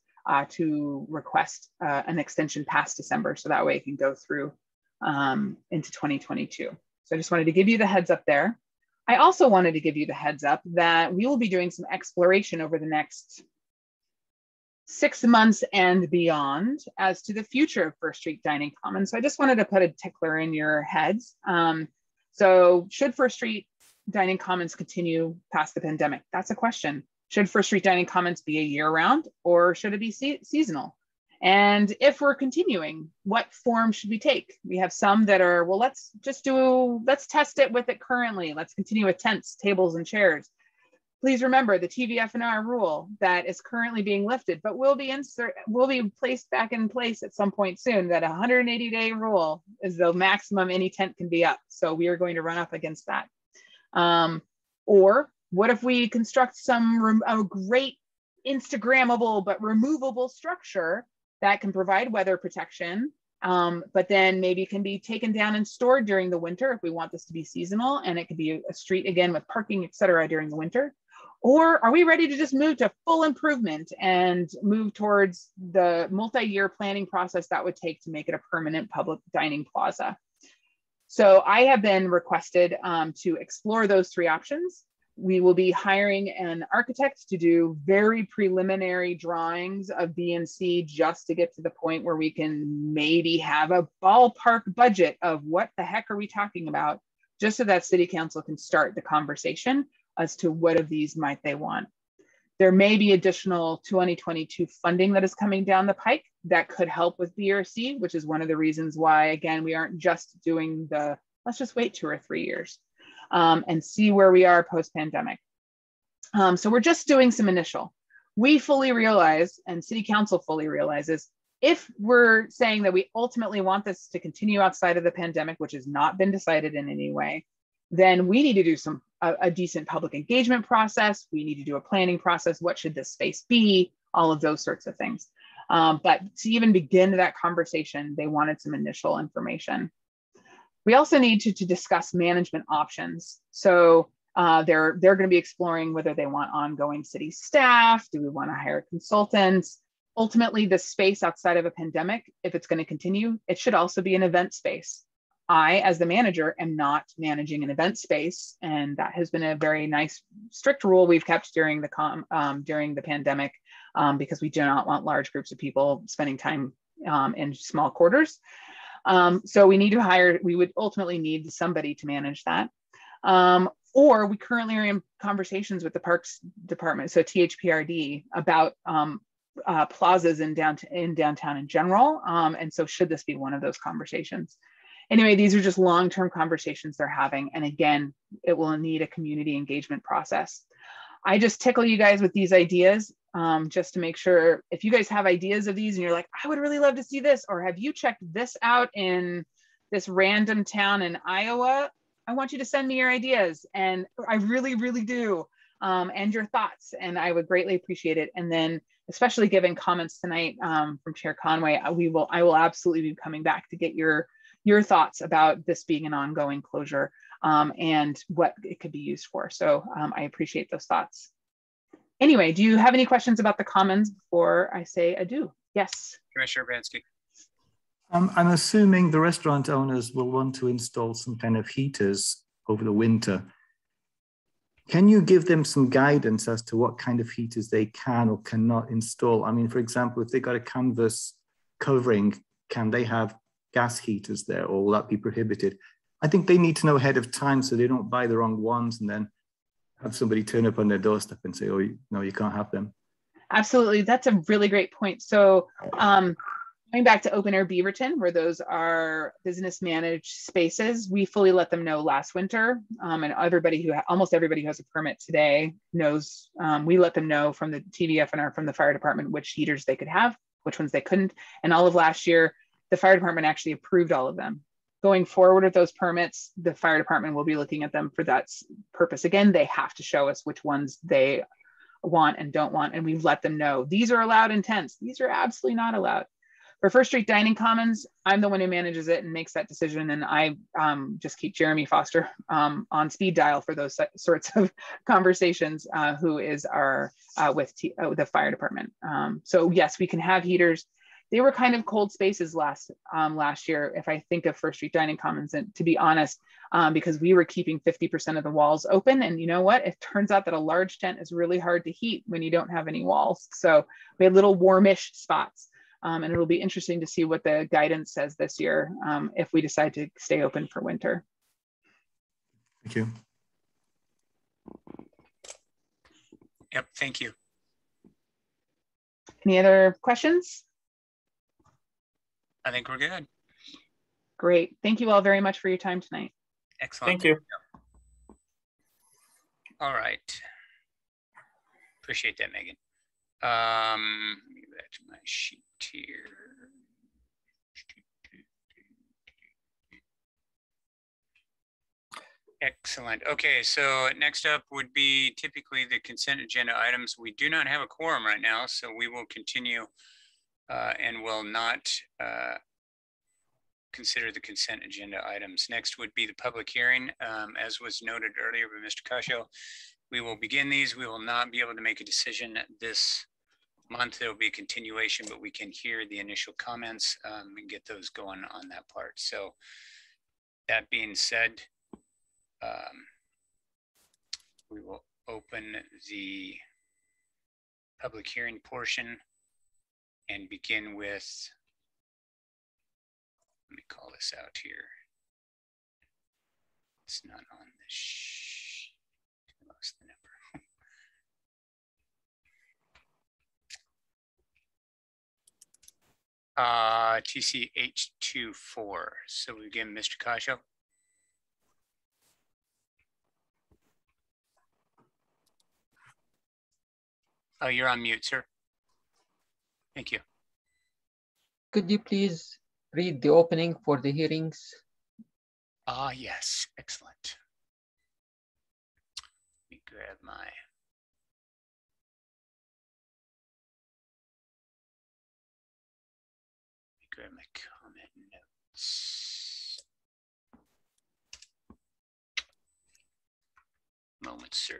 to request an extension past December, so that way it can go through into 2022. So I just wanted to give you the heads up there. I also wanted to give you the heads up that we will be doing some exploration over the next 6 months and beyond as to the future of First Street Dining Commons. So I just wanted to put a tickler in your heads. So should First Street Dining Commons continue past the pandemic? That's a question. Should First Street Dining Commons be a year-round, or should it be seasonal? And if we're continuing, what form should we take? We have some that are, well, let's test it with it currently. Let's continue with tents, tables, and chairs. Please remember the TVF&R rule that is currently being lifted, but will be placed back in place at some point soon. That 180-day rule is the maximum any tent can be up. So we are going to run up against that. Or what if we construct a great Instagrammable but removable structure that can provide weather protection, but then maybe can be taken down and stored during the winter if we want this to be seasonal, and it could be a street again with parking, et cetera, during the winter? Or are we ready to just move to full improvement and move towards the multi-year planning process that would take to make it a permanent public dining plaza? So I have been requested to explore those three options. We will be hiring an architect to do very preliminary drawings of B and C just to get to the point where we can maybe have a ballpark budget of what the heck are we talking about, just so that City Council can start the conversation as to what of these might they want. There may be additional 2022 funding that is coming down the pike that could help with B or C, which is one of the reasons why, again, we aren't just doing the, let's just wait 2 or 3 years and see where we are post-pandemic. So we're just doing some initial. We fully realize, and City Council fully realizes, if we're saying that we ultimately want this to continue outside of the pandemic, which has not been decided in any way, then we need to do a decent public engagement process. We need to do a planning process. What should this space be? All of those sorts of things. But to even begin that conversation, they wanted some initial information. We also need to discuss management options. So they're going to be exploring whether they want ongoing city staff. Do we want to hire consultants? Ultimately, the space outside of a pandemic, if it's going to continue, it should also be an event space. I, as the manager, am not managing an event space, and that has been a very nice, strict rule we've kept during the pandemic because we do not want large groups of people spending time in small quarters. So we need to hire, we would ultimately need somebody to manage that. Or we currently are in conversations with the Parks Department, so THPRD, about plazas in downtown in general. And so should this be one of those conversations? Anyway, these are just long-term conversations they're having. And again, it will need a community engagement process. I just tickle you guys with these ideas just to make sure if you guys have ideas of these and you're like, I would really love to see this, or have you checked this out in this random town in Iowa? I want you to send me your ideas. And I really, really do. And your thoughts. And I would greatly appreciate it. And then especially given comments tonight from Chair Conway, I will absolutely be coming back to get your thoughts about this being an ongoing closure and what it could be used for. So I appreciate those thoughts. Anyway, do you have any questions about the commons before I say adieu? Yes. Commissioner Urbanski. I'm assuming the restaurant owners will want to install some kind of heaters over the winter. Can you give them some guidance as to what kind of heaters they can or cannot install? I mean, for example, if they got a canvas covering, can they have gas heaters there, or will that be prohibited? I think they need to know ahead of time so they don't buy the wrong ones and then have somebody turn up on their doorstep and say, oh, no, you can't have them. Absolutely. That's a really great point. So going back to Open Air Beaverton, where those are business managed spaces, we fully let them know last winter. And almost everybody who has a permit today knows, we let them know from the TVF and from the fire department which heaters they could have, which ones they couldn't. And all of last year, the fire department actually approved all of them. Going forward with those permits, the fire department will be looking at them for that purpose. Again, they have to show us which ones they want and don't want. And we've let them know these are allowed in tents. These are absolutely not allowed. For First Street Dining Commons, I'm the one who manages it and makes that decision. And I just keep Jeremy Foster on speed dial for those sorts of conversations, who is our with the fire department. So yes, we can have heaters. They were kind of cold spaces last year, if I think of First Street Dining Commons, and to be honest, because we were keeping 50% of the walls open. And you know what? It turns out that a large tent is really hard to heat when you don't have any walls. So we had little warmish spots. And it'll be interesting to see what the guidance says this year if we decide to stay open for winter. Thank you. Yep, thank you. Any other questions? I think we're good. Great. Thank you all very much for your time tonight. Excellent. Thank you. All right. Appreciate that, Megan. Let me go back to my sheet here. Excellent. Okay, so next up would be typically the consent agenda items. We do not have a quorum right now, so we will continue and will not consider the consent agenda items. Next would be the public hearing. As was noted earlier by Mr. Khasho, we will begin these. We will not be able to make a decision this month. There will be a continuation, but we can hear the initial comments and get those going on that part. So That being said, we will open the public hearing portion and begin with, let me call this out here. It's not on the sheet. I lost the number. TCH24. So we begin, Mr. Khasho. Oh, you're on mute, sir. Thank you. Could you please read the opening for the hearings? Yes, excellent. Let me grab my comment notes. Moment, sir.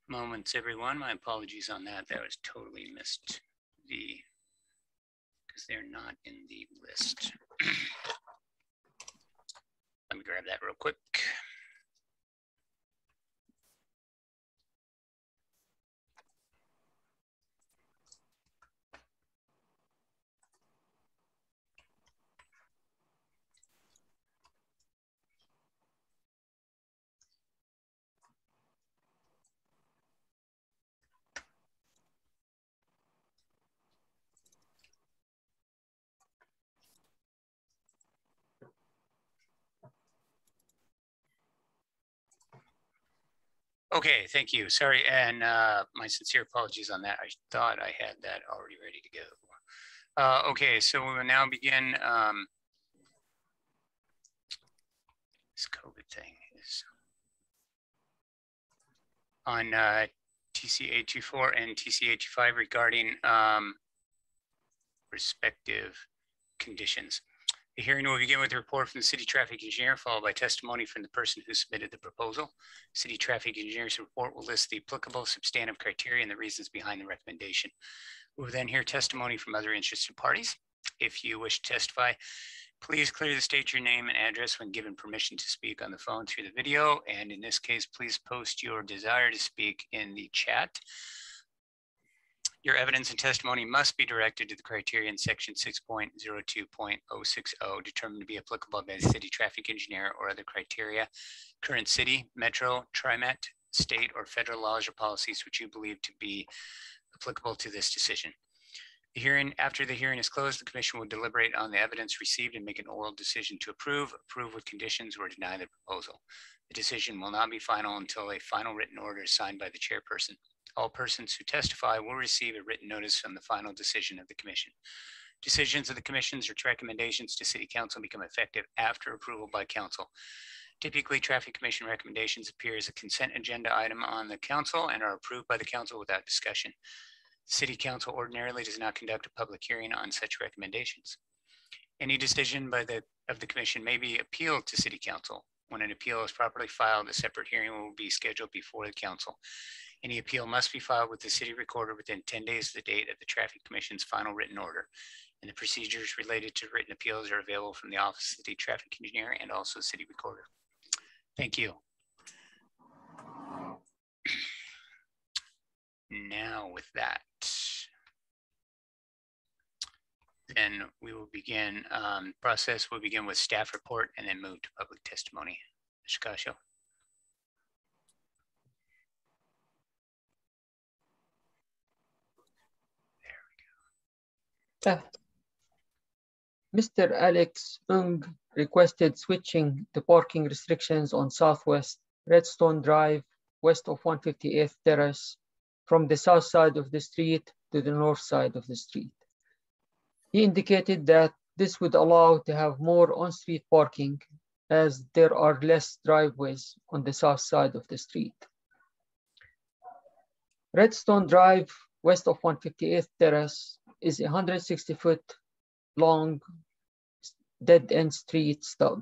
Moments, everyone. My apologies on that. That was totally missed because they're not in the list. Let me grab that real quick. Okay, thank you. Sorry, and my sincere apologies on that. I thought I had that already ready to go. Okay, so we will now begin. This COVID thing is on TC824 and TC825 regarding respective conditions. The hearing will begin with a report from the city traffic engineer, followed by testimony from the person who submitted the proposal. City traffic engineer's report will list the applicable substantive criteria and the reasons behind the recommendation. We will then hear testimony from other interested parties. If you wish to testify, please clearly state your name and address when given permission to speak on the phone through the video. And in this case, please post your desire to speak in the chat. Your evidence and testimony must be directed to the criteria in section 6.02.060 determined to be applicable by the city traffic engineer or other criteria, current city, metro, TriMet, state or federal laws or policies which you believe to be applicable to this decision. After the hearing is closed, the commission will deliberate on the evidence received and make an oral decision to approve with conditions, or deny the proposal. The decision will not be final until a final written order is signed by the chairperson. All persons who testify will receive a written notice from the final decision of the commission. Decisions of the commission's or recommendations to city council become effective after approval by council. Typically, traffic commission recommendations appear as a consent agenda item on the council and are approved by the council without discussion. City council ordinarily does not conduct a public hearing on such recommendations. Any decision of the commission may be appealed to city council. When an appeal is properly filed, a separate hearing will be scheduled before the council. Any appeal must be filed with the city recorder within 10 days of the date of the traffic commission's final written order. And the procedures related to written appeals are available from the office of the city traffic engineer and also city recorder. Thank you. Now with that, then we will begin process. We'll begin with staff report and then move to public testimony. Mr. Khasho. Mr. Alex Ung requested switching the parking restrictions on Southwest Redstone Drive west of 158th Terrace from the south side of the street to the north side of the street. He indicated that this would allow to have more on-street parking as there are less driveways on the south side of the street. Redstone Drive, west of 158th Terrace, is a 160-foot long dead-end street stub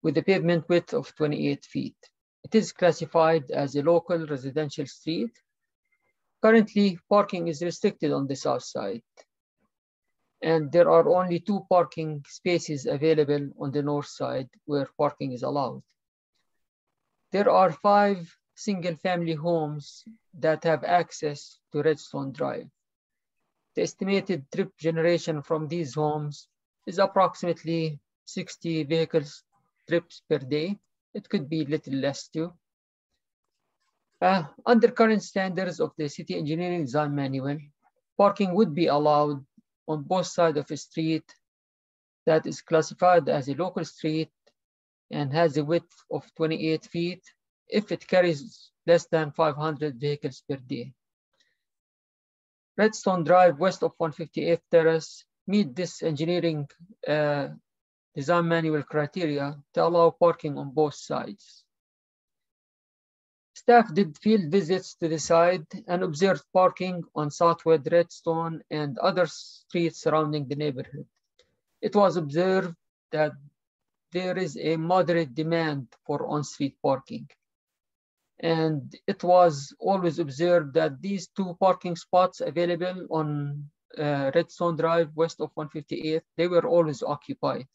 with a pavement width of 28 feet. It is classified as a local residential street. Currently, parking is restricted on the south side, and there are only 2 parking spaces available on the north side where parking is allowed. There are 5 single-family homes that have access to Redstone Drive. The estimated trip generation from these homes is approximately 60 vehicles trips per day. It could be a little less too. Under current standards of the City Engineering Design Manual, parking would be allowed on both sides of a street that is classified as a local street and has a width of 28 feet if it carries less than 500 vehicles per day. Redstone Drive, west of 158th Terrace, meet this engineering design manual criteria to allow parking on both sides. Staff did field visits to the site and observed parking on Southwest Redstone and other streets surrounding the neighborhood. It was observed that there is a moderate demand for on-street parking. And it was always observed that these 2 parking spots available on Redstone Drive, west of 158th, they were always occupied.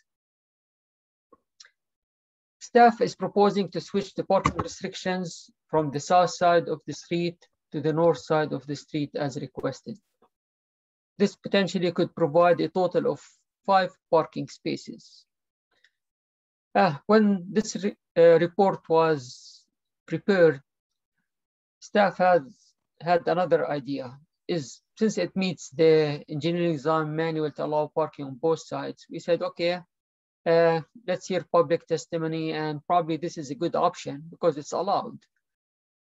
Staff is proposing to switch the parking restrictions from the south side of the street to the north side of the street as requested. This potentially could provide a total of 5 parking spaces. When this report was prepared, staff had another idea. Since it meets the engineering design manual to allow parking on both sides, we said, okay, let's hear public testimony, and probably this is a good option because it's allowed.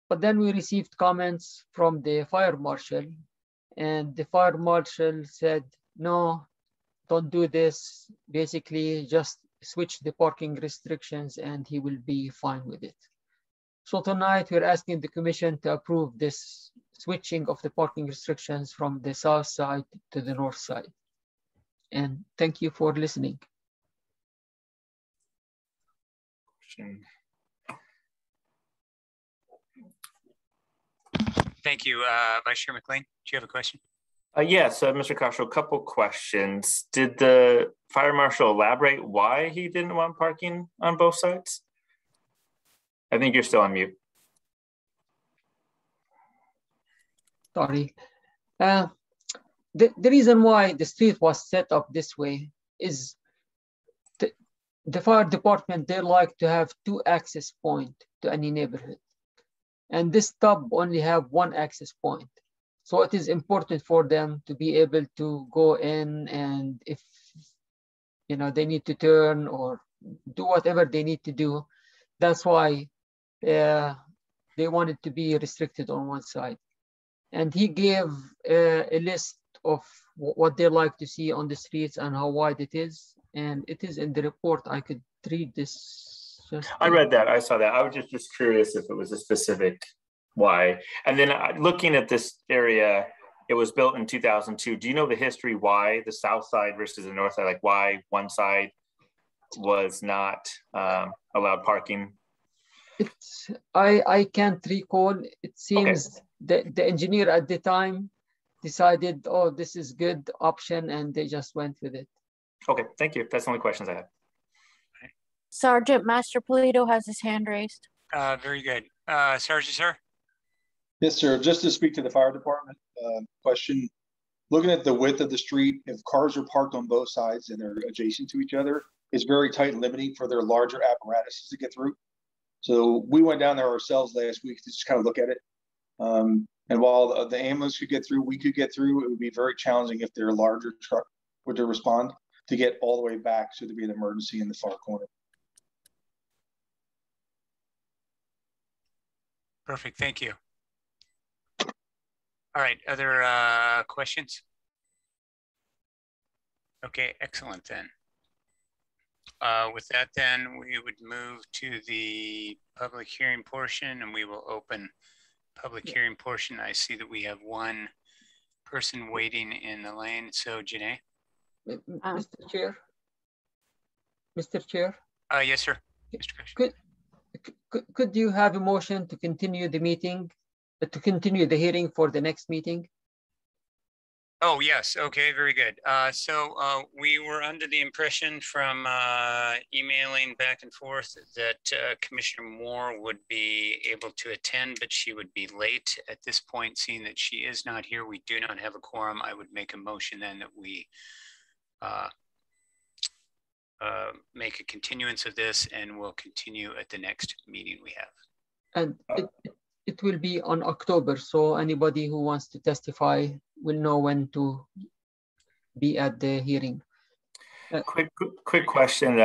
But then we received comments from the fire marshal, and the fire marshal said, no, don't do this. Basically, just switch the parking restrictions and he will be fine with it. So tonight we're asking the commission to approve this switching of the parking restrictions from the south side to the north side. And thank you for listening. Thank you. Vice Chair McClean, do you have a question? Yes, Mr. Khasho, a couple questions. Did the fire marshal elaborate why he didn't want parking on both sides? I think you're still on mute. Sorry. The reason why the street was set up this way is the fire department, they like to have 2 access points to any neighborhood. And this stub only have 1 access point. So it is important for them to be able to go in, and if they need to turn or do whatever they need to do, that's why they wanted to be restricted on one side. And he gave a list of what they like to see on the streets and how wide it is. And it is in the report. I could read this. I read that. I saw that. I was just curious if it was a specific why. And then looking at this area, it was built in 2002. Do you know the history why the south side versus the north side, like why one side was not allowed parking? I can't recall. It seems the engineer at the time decided, oh, this is good option, and they just went with it. Okay, thank you. That's the only questions I have. Sgt Mastripolito has his hand raised. Very good. Sergeant, sir? Yes, sir. Just to speak to the fire department question, looking at the width of the street, if cars are parked on both sides and they're adjacent to each other, it's very tight and limiting for their larger apparatuses to get through. So we went down there ourselves last week to just kind of look at it. And while the ambulance could get through, we could get through, it would be very challenging if their larger truck were to respond to get all the way back should there be an emergency in the far corner. Perfect, thank you. All right, other questions? Okay, excellent then. With that then, we would move to the public hearing portion, and we will open public hearing portion. I see that we have one person waiting in the lane. So Janae? Mr. Chair? Mr. Chair? Yes, sir. Mr. Khasho. Could you have a motion to continue the meeting, to continue the hearing for the next meeting? Oh, yes. Okay, very good. So we were under the impression from emailing back and forth that Commissioner Moore would be able to attend, but she would be late. At this point, seeing that she is not here, we do not have a quorum. I would make a motion then that we make a continuance of this, and we'll continue at the next meeting we have. And it will be on October, so anybody who wants to testify will know when to be at the hearing. Quick question,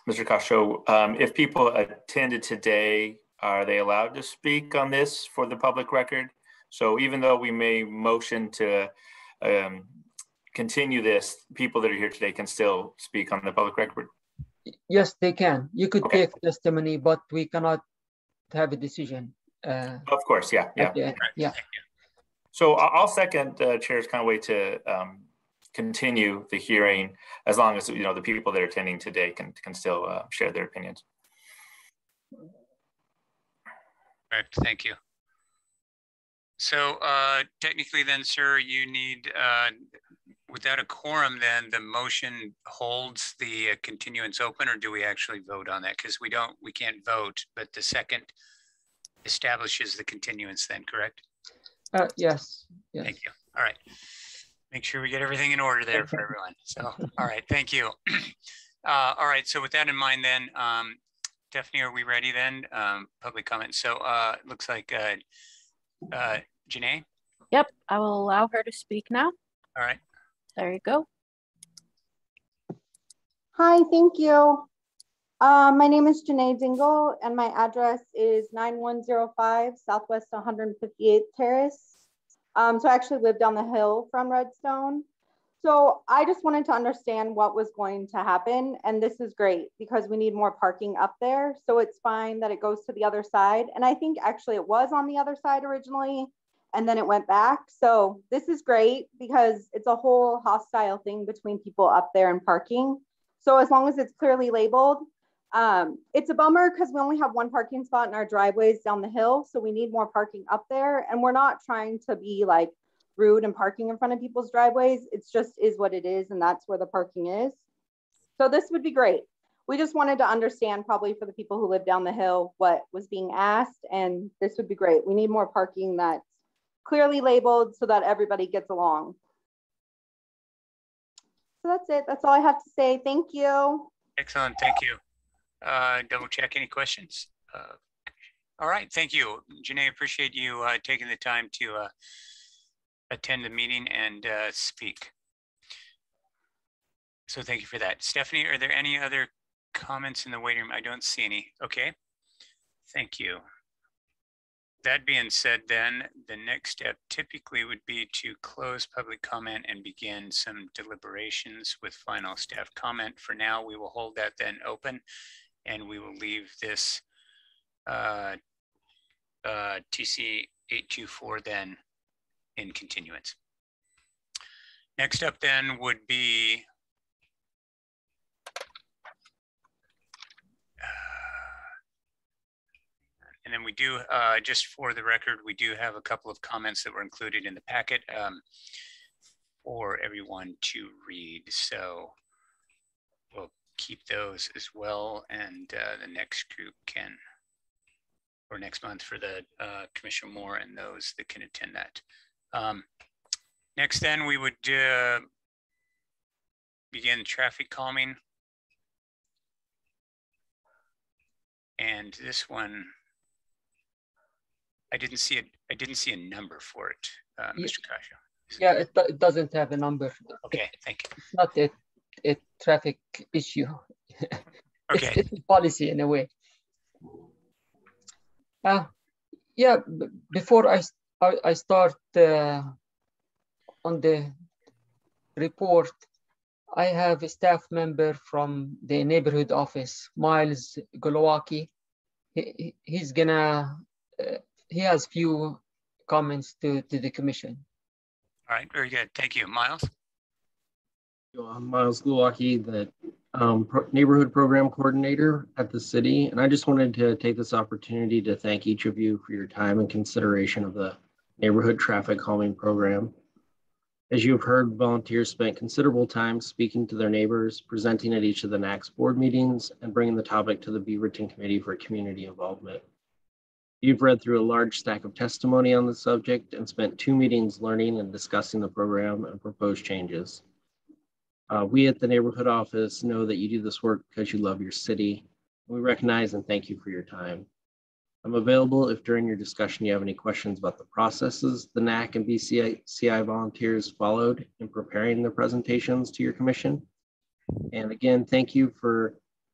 Mr. Khasho. If people attended today, are they allowed to speak on this for the public record? So even though we may motion to continue this, people that are here today can still speak on the public record? Yes, they can. You could take testimony, but we cannot have a decision. Of course, yeah. Yeah. So I'll second Chair Conway to continue the hearing as long as the people that are attending today can still share their opinions. Right, thank you. So technically then, sir, you need, without a quorum then, the motion holds the continuance open, or do we actually vote on that? Because we can't vote, but the second establishes the continuance then, correct? Yes. Thank you. All right. Make sure we get everything in order there for everyone. So, all right, thank you. All right, so with that in mind then, Stephanie, are we ready then? Public comment. So it looks like Janae? Yep, I will allow her to speak now. All right. There you go. Hi, thank you. My name is Janae Dingle, and my address is 9105 Southwest 158th Terrace. So I actually live down the hill from Redstone. So I just wanted to understand what was going to happen. And this is great because we need more parking up there. So it's fine that it goes to the other side. And I think actually it was on the other side originally, and then it went back. So this is great because it's a whole hostile thing between people up there and parking. So as long as it's clearly labeled, it's a bummer because we only have one parking spot in our driveways down the hill. So we need more parking up there, and we're not trying to be like rude and parking in front of people's driveways. It's just is what it is. And that's where the parking is. So this would be great. We just wanted to understand probably for the people who live down the hill, what was being asked. And this would be great. We need more parking that's clearly labeled so that everybody gets along. So that's it. That's all I have to say. Thank you. Excellent. Thank you. Double check any questions. All right. Thank you. Janae, appreciate you taking the time to attend the meeting and speak. So thank you for that. Stephanie, are there any other comments in the waiting room? I don't see any. Okay. Thank you. That being said, then the next step typically would be to close public comment and begin some deliberations with final staff comment. For now, we will hold that then open, and we will leave this TC 824 then in continuance. Next up then would be and then we do, just for the record, we do have a couple of comments that were included in the packet for everyone to read. So we'll keep those as well, and the next group can, or next month for the Commissioner Moore and those that can attend that. Next then we would begin traffic calming. And this one, I didn't see a number for it, Mr. Khasho. Yeah, it doesn't have a number. Okay, thank you. It's not a traffic issue. Okay. It's a policy in a way. Yeah, before I start on the report, I have a staff member from the neighborhood office, Miles Golowaki. He's gonna, he has few comments to the commission. All right, very good. Thank you. Miles? I'm Miles Golowaki, the neighborhood program coordinator at the city. And I just wanted to take this opportunity to thank each of you for your time and consideration of the neighborhood traffic calming program. As you have heard, volunteers spent considerable time speaking to their neighbors, presenting at each of the NACS board meetings, and bringing the topic to the Beaverton Committee for Community Involvement. You've read through a large stack of testimony on the subject and spent 2 meetings learning and discussing the program and proposed changes. We at the neighborhood office know that you do this work because you love your city. We recognize and thank you for your time. I'm available if during your discussion you have any questions about the processes the NAC and BCI volunteers followed in preparing their presentations to your commission. And again, thank you for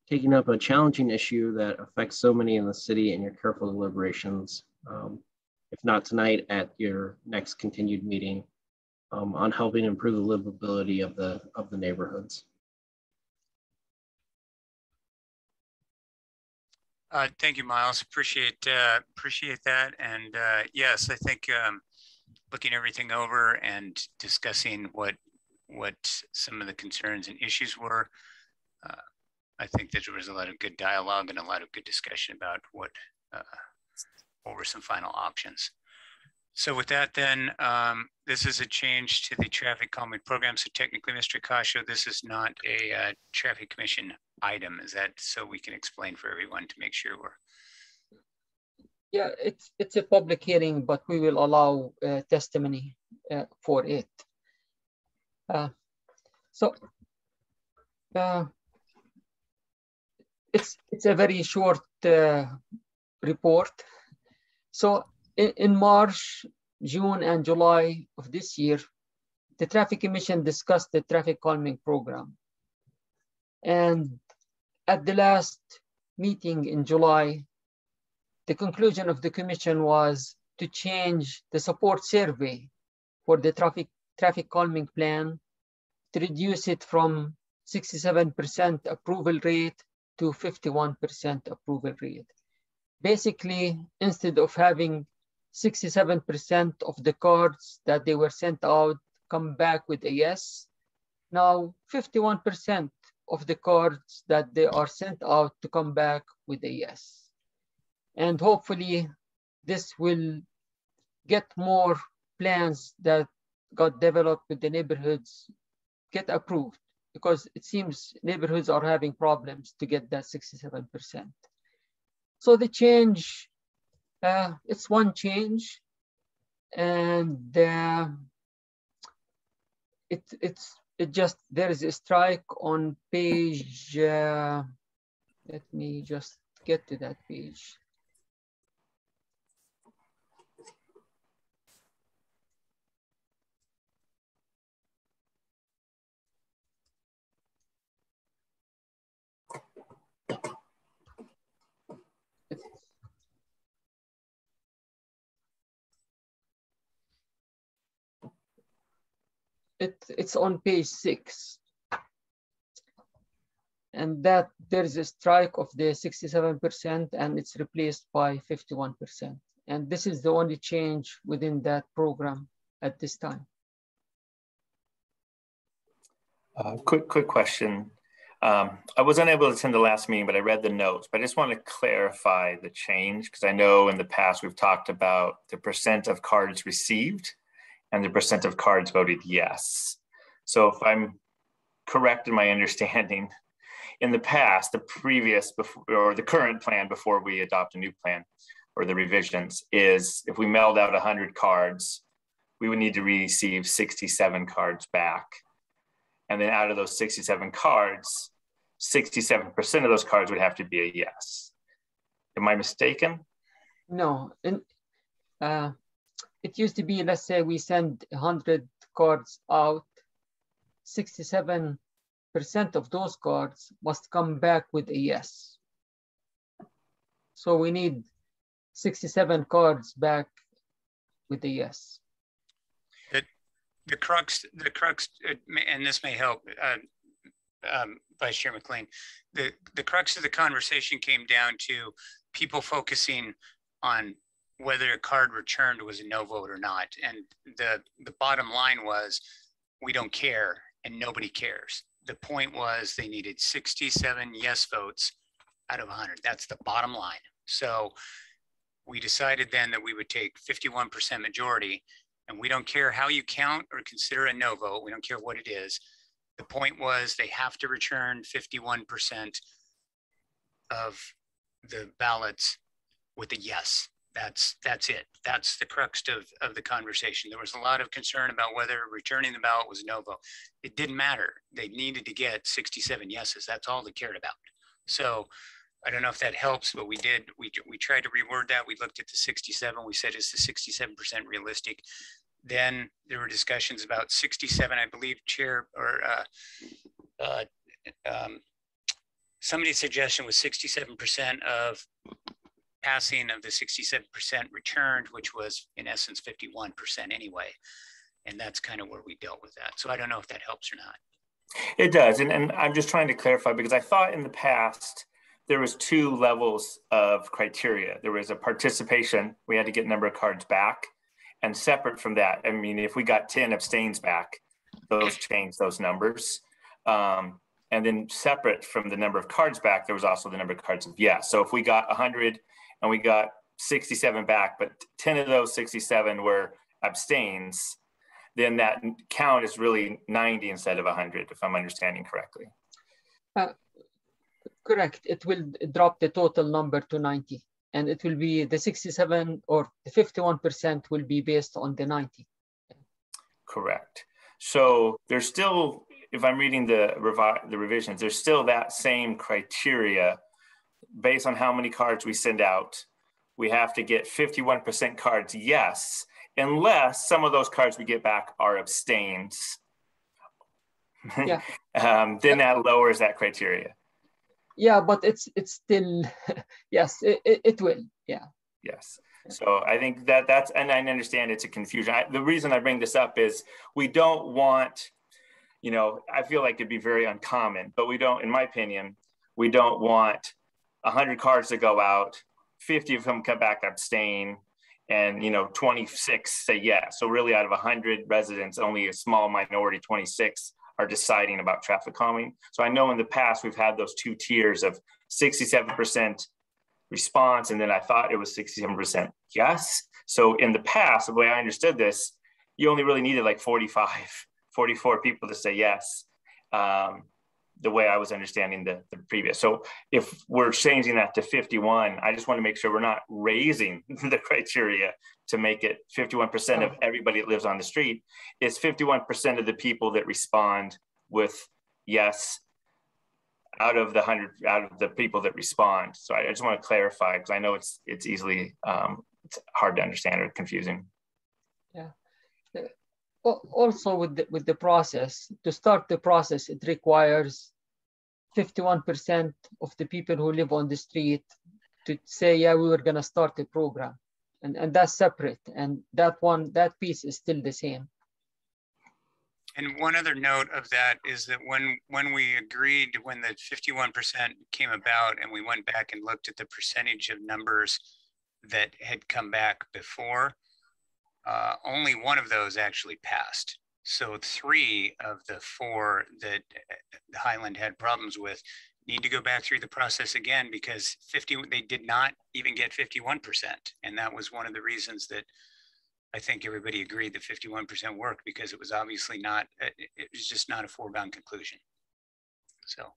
taking up a challenging issue that affects so many in the city and your careful deliberations, if not tonight, at your next continued meeting, on helping improve the livability of the neighborhoods. Thank you, Miles. Appreciate that. And yes, I think looking everything over and discussing what some of the concerns and issues were, I think that there was a lot of good dialogue and a lot of good discussion about what were some final options. So with that, then, this is a change to the traffic calming program. So technically, Mr. Khasho, this is not a traffic commission item. Is that so we can explain for everyone to make sure we're... Yeah, it's a public hearing, but we will allow testimony for it. It's a very short report. So in March, June, and July of this year, the Traffic Commission discussed the traffic calming program. And at the last meeting in July, the conclusion of the commission was to change the support survey for the traffic calming plan, to reduce it from 67% approval rate to 51% approval rate. Basically, instead of having 67% of the cards that they were sent out come back with a yes, now 51% of the cards that they are sent out to come back with a yes. And hopefully this will get more plans that got developed with the neighborhoods get approved, because it seems neighborhoods are having problems to get that 67%. So the change, it's one change, and it just, there is a strike on page, let me just get to that page. It's on page 6. And that there's a strike of the 67% and it's replaced by 51%. And this is the only change within that program at this time. Quick question. I was unable to attend the last meeting, but I read the notes. But I just want to clarify the change, because I know in the past we've talked about the percent of cards received and the percent of cards voted yes. So if I'm correct in my understanding, in the past, the previous or the current plan before we adopt a new plan or the revisions is if we mailed out 100 cards, we would need to receive 67 cards back. And then out of those 67 cards, 67% of those cards would have to be a yes. Am I mistaken? No. It used to be, let's say we send 100 cards out, 67% of those cards must come back with a yes. So we need 67 cards back with a yes. The crux, and this may help, Vice Chair McClean, the crux of the conversation came down to people focusing on whether a card returned was a no vote or not. And the bottom line was, we don't care and nobody cares. The point was they needed 67 yes votes out of 100. That's the bottom line. So we decided then that we would take 51% majority, and we don't care how you count or consider a no vote. We don't care what it is. The point was they have to return 51% of the ballots with a yes. That's it. That's the crux of the conversation. There was a lot of concern about whether returning the ballot was a no vote. It didn't matter. They needed to get 67 yeses. That's all they cared about. So I don't know if that helps, but we tried to reword that. We looked at the 67. We said, is the 67% realistic? Then there were discussions about 67, I believe, Chair, or somebody's suggestion was 67% of passing of the 67% returned, which was in essence 51% anyway. And that's kind of where we dealt with that. So I don't know if that helps or not. It does. And I'm just trying to clarify, because I thought in the past, there was 2 levels of criteria. There was a participation, we had to get number of cards back. And separate from that, I mean, if we got 10 abstains back, those changed those numbers. And then separate from the number of cards back, there was also the number of cards of yes. So if we got 100 and we got 67 back, but 10 of those 67 were abstains, then that count is really 90 instead of 100, if I'm understanding correctly. Correct. It will drop the total number to 90. And it will be the 67 or the 51% will be based on the 90. Correct. So there's still, if I'm reading the revisions, there's still that same criteria based on how many cards we send out. We have to get 51% cards yes, unless some of those cards we get back are abstains. Yeah. Then that lowers that criteria. Yeah, but it's still, yes, it will, yeah. Yes, so I think that's, and I understand it's a confusion. The reason I bring this up is we don't want, you know, I feel like it'd be very uncommon, but we don't, in my opinion, we don't want 100 cards to go out, 50 of them come back abstain, and, you know, 26 say yes. So really out of 100 residents, only a small minority, 26, are deciding about traffic calming. So I know in the past we've had those 2 tiers of 67% response, and then I thought it was 67% yes. So in the past, the way I understood this, you only really needed like 45, 44 people to say yes, the way I was understanding the previous. So if we're changing that to 51, I just want to make sure we're not raising the criteria to make it 51% of everybody that lives on the street. It's 51% of the people that respond with yes out of the 100, out of the people that respond. So I just want to clarify, because I know it's easily, it's hard to understand or confusing. Yeah. Also with the process, to start the process, it requires 51% of the people who live on the street to say, yeah, we were going to start the program. And that's separate. And that piece is still the same. And one other note of that is that when we agreed, when the 51% came about and we went back and looked at the percentage of numbers that had come back before, only one of those actually passed. So 3 of the 4 that Highland had problems with need to go back through the process again, because they did not even get 51%. And that was one of the reasons that I think everybody agreed that 51% worked, because it was obviously not, it was just not a foregone conclusion. So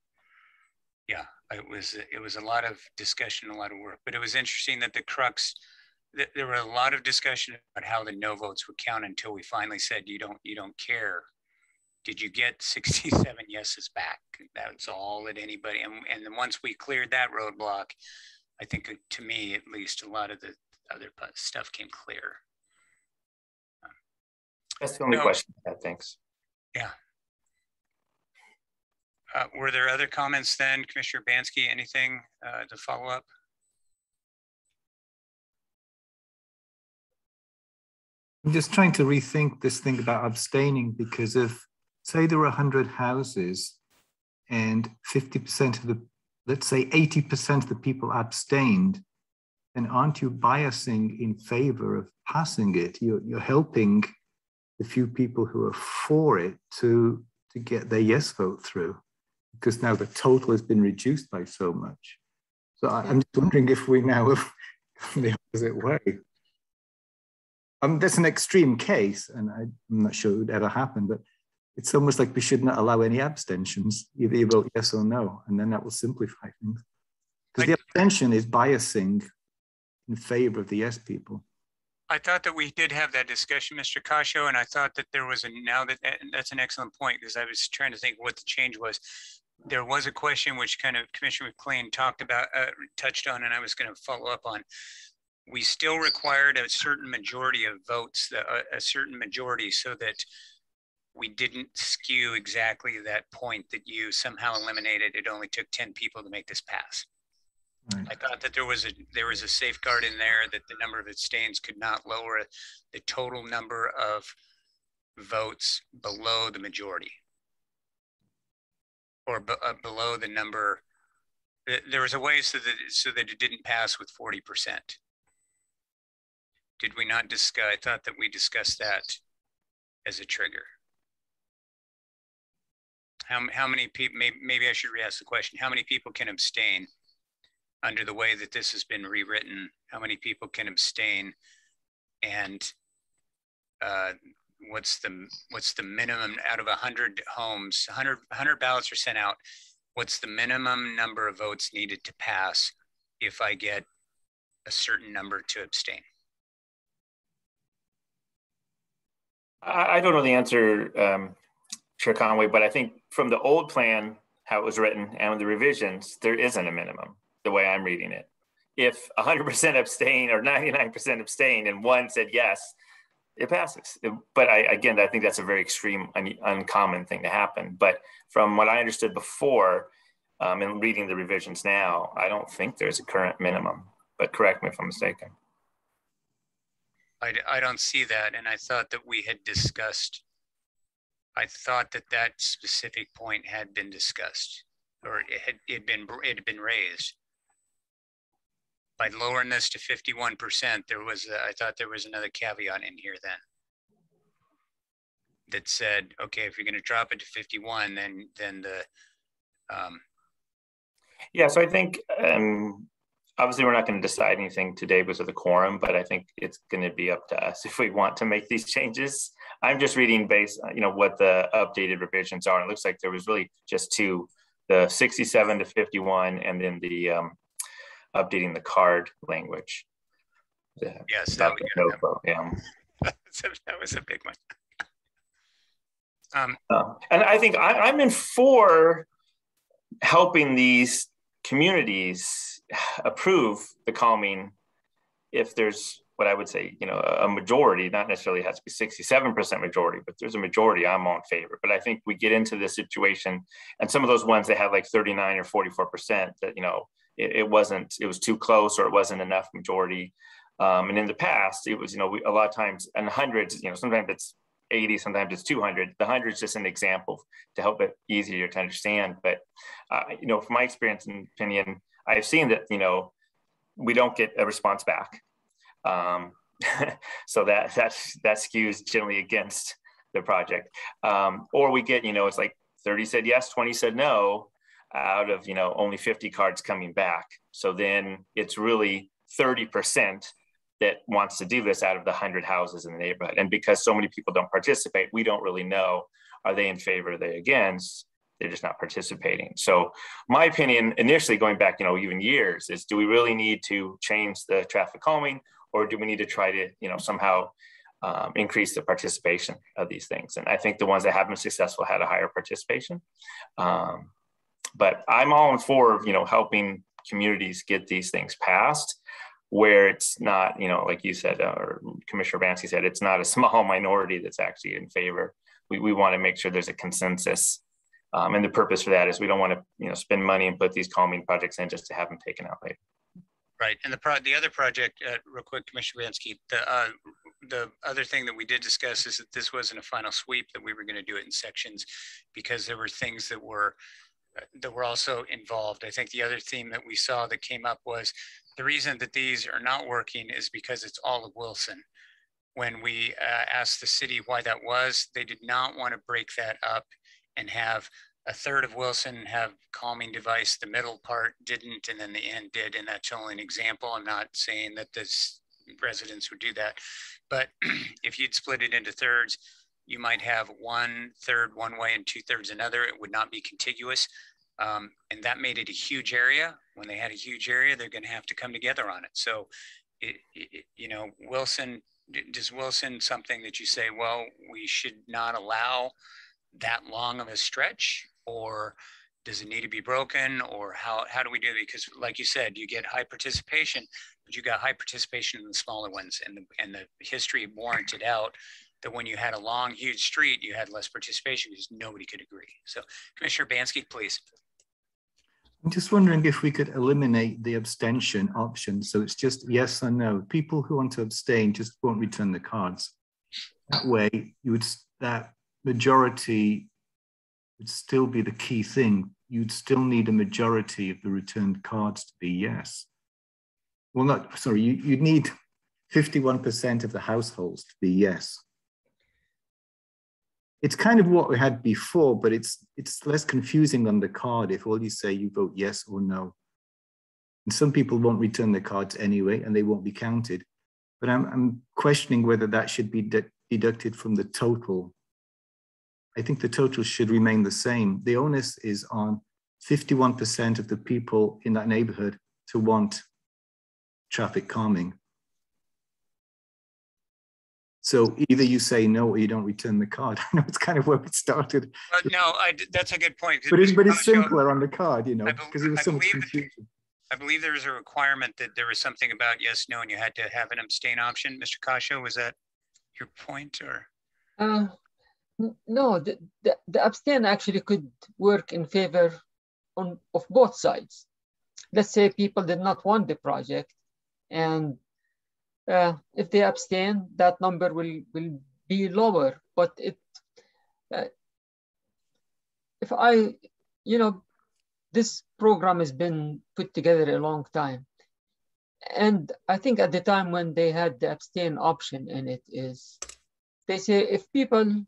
yeah, it was a lot of discussion, a lot of work, but it was interesting that the crux, there were a lot of discussion about how the no votes would count until we finally said, you don't care. Did you get 67 yeses back? That's all that anybody, and then once we cleared that roadblock, I think to me, at least, a lot of the other stuff came clear. That's the only question I had, thanks. Yeah. Were there other comments then, Commissioner Urbanski, anything to follow up? I'm just trying to rethink this thing about abstaining, because if, say there were 100 houses and 50% of the, let's say 80% of the people abstained, then aren't you biasing in favor of passing it? You're helping the few people who are for it to get their yes vote through, because now the total has been reduced by so much. So I'm just wondering if we now have the opposite way. That's an extreme case, and I'm not sure it would ever happen, but it's almost like we should not allow any abstentions. Either you vote yes or no, and then that will simplify things. Because the abstention is biasing in favor of the yes people. I thought that we did have that discussion, Mr. Khasho, and I thought that there was that's an excellent point, because I was trying to think what the change was. There was a question which kind of Commissioner McClean talked about, touched on, and I was going to follow up on. We still required a certain majority of votes, a certain majority, so that we didn't skew exactly that point that you somehow eliminated. It only took 10 people to make this pass. Right. I thought that there was a safeguard in there that the number of abstains could not lower the total number of votes below the majority, or below the number. There was a way so that it didn't pass with 40%. Did we not discuss? I thought that we discussed that as a trigger. How many people? Maybe I should re-ask the question. How many people can abstain under the way that this has been rewritten? How many people can abstain, and what's the minimum out of 100 homes? 100 ballots are sent out. What's the minimum number of votes needed to pass if I get a certain number to abstain? I don't know the answer, Chair Conway, but I think from the old plan, how it was written, and with the revisions, there isn't a minimum, the way I'm reading it. If 100% abstain or 99% abstain and one said yes, it passes. But again, I think that's a very extreme, uncommon thing to happen. But from what I understood before, and reading the revisions now, I don't think there's a current minimum, but correct me if I'm mistaken. I don't see that, and I thought that we had discussed. I thought that specific point had been discussed, or it had been raised. By lowering this to 51%, I thought there was another caveat in here then that said, okay, if you're going to drop it to 51, then the. Yeah, so I think. Obviously, we're not going to decide anything today because of the quorum, but I think it's going to be up to us if we want to make these changes. I'm just reading based, what the updated revisions are. It looks like there was really just two, the 67 to 51, and then the updating the card language. Yes, that was a big one. And I think I'm in for helping these communities approve the calming if there's what I would say, a majority, not necessarily has to be 67% majority, but there's a majority, I'm all in favor. But I think we get into this situation, and some of those ones that have like 39 or 44% that, it was too close, or it wasn't enough majority. And in the past, it was, a lot of times, and hundreds, sometimes it's 80, sometimes it's 200. The 100 is just an example to help it easier to understand. But, from my experience and opinion, I've seen that, we don't get a response back. So that skews generally against the project. Or we get, it's like 30 said yes, 20 said no, out of, only 50 cards coming back. So then it's really 30% that wants to do this out of the 100 houses in the neighborhood. And because so many people don't participate, we don't really know, are they in favor, are they against? They're just not participating. So my opinion, initially going back, even years, is do we really need to change the traffic calming, or do we need to try to, somehow increase the participation of these things? And I think the ones that have been successful had a higher participation. But I'm all in for, helping communities get these things passed, where it's not, like you said, or Commissioner Urbanski said, it's not a small minority that's actually in favor. We want to make sure there's a consensus. And the purpose for that is we don't want to, spend money and put these calming projects in just to have them taken out later. Right, and the other project, real quick, Commissioner Urbanski, the other thing that we did discuss is that this wasn't a final sweep, that we were going to do it in sections because there were things that were also involved. I think the other theme that we saw that came up was the reason that these are not working is because it's all of Wilson. When we asked the city why that was, they did not want to break that up and have a third of Wilson have calming device, the middle part didn't, and then the end did. And that's only an example. I'm not saying that this residents would do that, but if you'd split it into thirds, you might have 1/3 one way and 2/3 another. It would not be contiguous. And that made it a huge area. When they had a huge area, they're going to have to come together on it. So, you know, Wilson, does Wilson something that you say, well, we should not allow that long of a stretch, or does it need to be broken, or how do we do it? Because like you said, you get high participation, but you got high participation in the smaller ones, and the history warranted out that when you had a long, huge street, you had less participation because nobody could agree. So Commissioner Urbanski, please. I'm just wondering if we could eliminate the abstention option. So it's just yes or no. People who want to abstain just won't return the cards. That way, that majority would still be the key thing. You'd still need a majority of the returned cards to be yes. Well, you'd need 51% of the households to be yes. It's kind of what we had before, but it's less confusing on the card if all you say you vote yes or no. And some people won't return their cards anyway, and they won't be counted. But I'm questioning whether that should be deducted from the total. I think the total should remain the same. The onus is on 51% of the people in that neighborhood to want traffic calming. So either you say no or you don't return the card. I know it's kind of where it started. No, that's a good point. But it's simpler on the card, you know, because it was so much confusion. I believe there was a requirement that there was something about yes, no, and you had to have an abstain option. Mr. Khasho, was that your point, or? No, the abstain actually could work in favor of both sides. Let's say people did not want the project, and if they abstain, that number will be lower. But this program has been put together a long time. And I think at the time when they had the abstain option in it is, they say if people,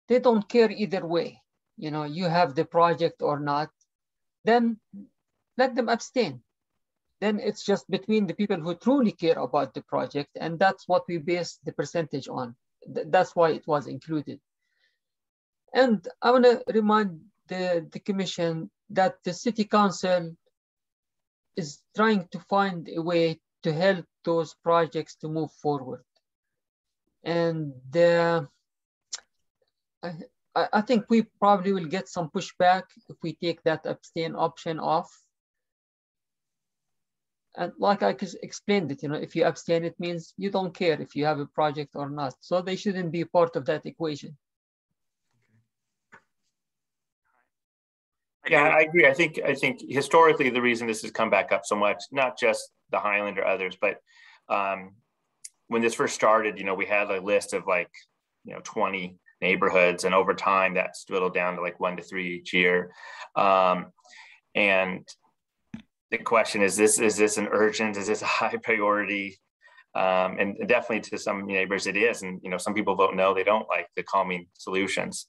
they don't care either way, you know, you have the project or not, then let them abstain. Then it's just between the people who truly care about the project, and that's what we base the percentage on. That's why it was included. And I want to remind the commission that the city council is trying to find a way to help those projects to move forward. And I think we probably will get some pushback if we take that abstain option off. And like I explained it, you know, if you abstain, it means you don't care if you have a project or not. So they shouldn't be part of that equation. Yeah, I agree. I think historically the reason this has come back up so much, not just the Highland or others, but when this first started, you know, we had a list of 20 neighborhoods, and over time that's dwindled down to 1 to 3 each year. And the question is this an urgent, is this a high priority? And definitely to some neighbors it is. And, you know, some people vote no, they don't like the calming solutions.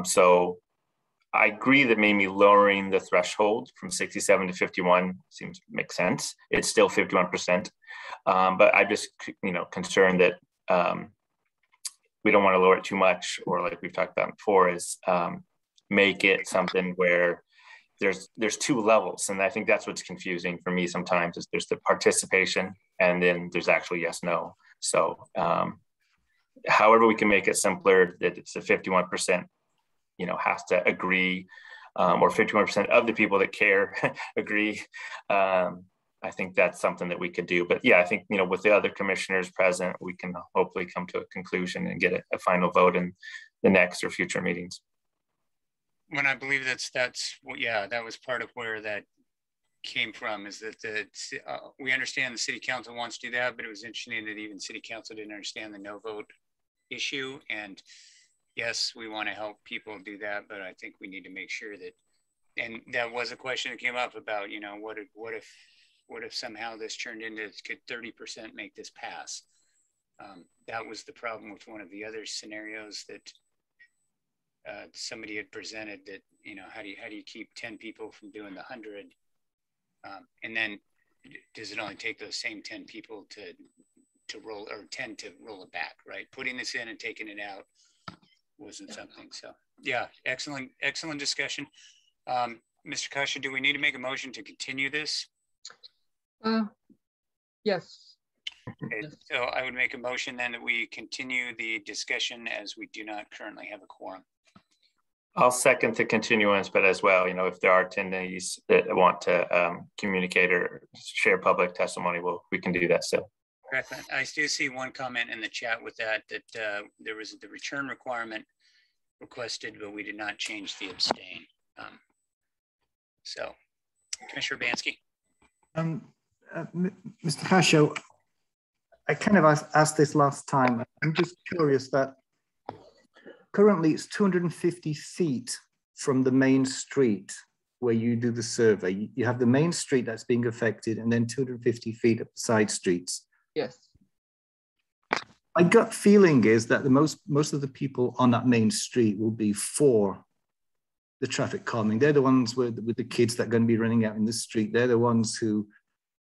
So I agree that maybe lowering the threshold from 67 to 51 seems to make sense. It's still 51%. But I'm just, concerned that we don't want to lower it too much, or like we've talked about before, is make it something where there's two levels. And I think that's what's confusing for me sometimes, is there's the participation and then there's actually yes, no. So however we can make it simpler, that it's a 51%, has to agree, or 51% of the people that care agree. I think that's something that we could do. But yeah, I think, with the other commissioners present, we can hopefully come to a conclusion and get a final vote in the next or future meetings. When I believe that was part of where that came from is that we understand the city council wants to do that, but it was interesting that even city council didn't understand the no vote issue. And yes, we want to help people do that, but I think we need to make sure that, and that was a question that came up about, you know, what if somehow this turned into, could 30% make this pass? That was the problem with one of the other scenarios that somebody had presented, that, you know, how do you keep 10 people from doing the 100? And then does it only take those same 10 people to roll, or 10 to roll it back, right? Putting this in and taking it out wasn't something. So yeah, excellent discussion. Mr. Khasho, do we need to make a motion to continue this? Yes. Okay, so I would make a motion then that we continue the discussion, as we do not currently have a quorum. I'll second the continuance, but as well, you know, if there are attendees that want to communicate or share public testimony, we can do that still. Correct. I do see one comment in the chat with that there was the return requirement requested, but we did not change the abstain. So, Commissioner Urbanski. Mr. Khasho, I kind of asked this last time. I'm just curious that currently it's 250 feet from the main street where you do the survey. You have the main street that's being affected and then 250 feet of the side streets. Yes. My gut feeling is that most of the people on that main street will be for the traffic calming. They're the ones with the kids that are going to be running out in the street. They're the ones who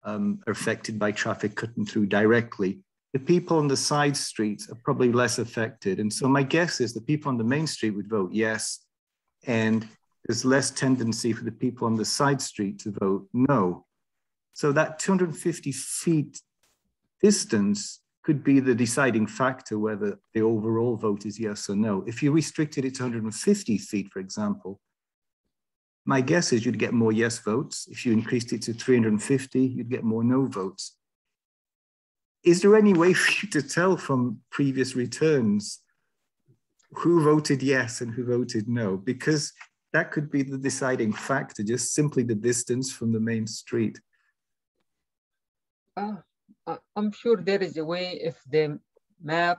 are affected by traffic cutting through directly. The people on the side streets are probably less affected. And so my guess is the people on the main street would vote yes, and there's less tendency for the people on the side street to vote no. So that 250 feet distance could be the deciding factor whether the overall vote is yes or no. If you restricted it to 150 feet, for example, my guess is you'd get more yes votes. If you increased it to 350, you'd get more no votes. Is there any way for you to tell from previous returns who voted yes and who voted no? Because that could be the deciding factor, just simply the distance from the main street. I'm sure there is a way if they map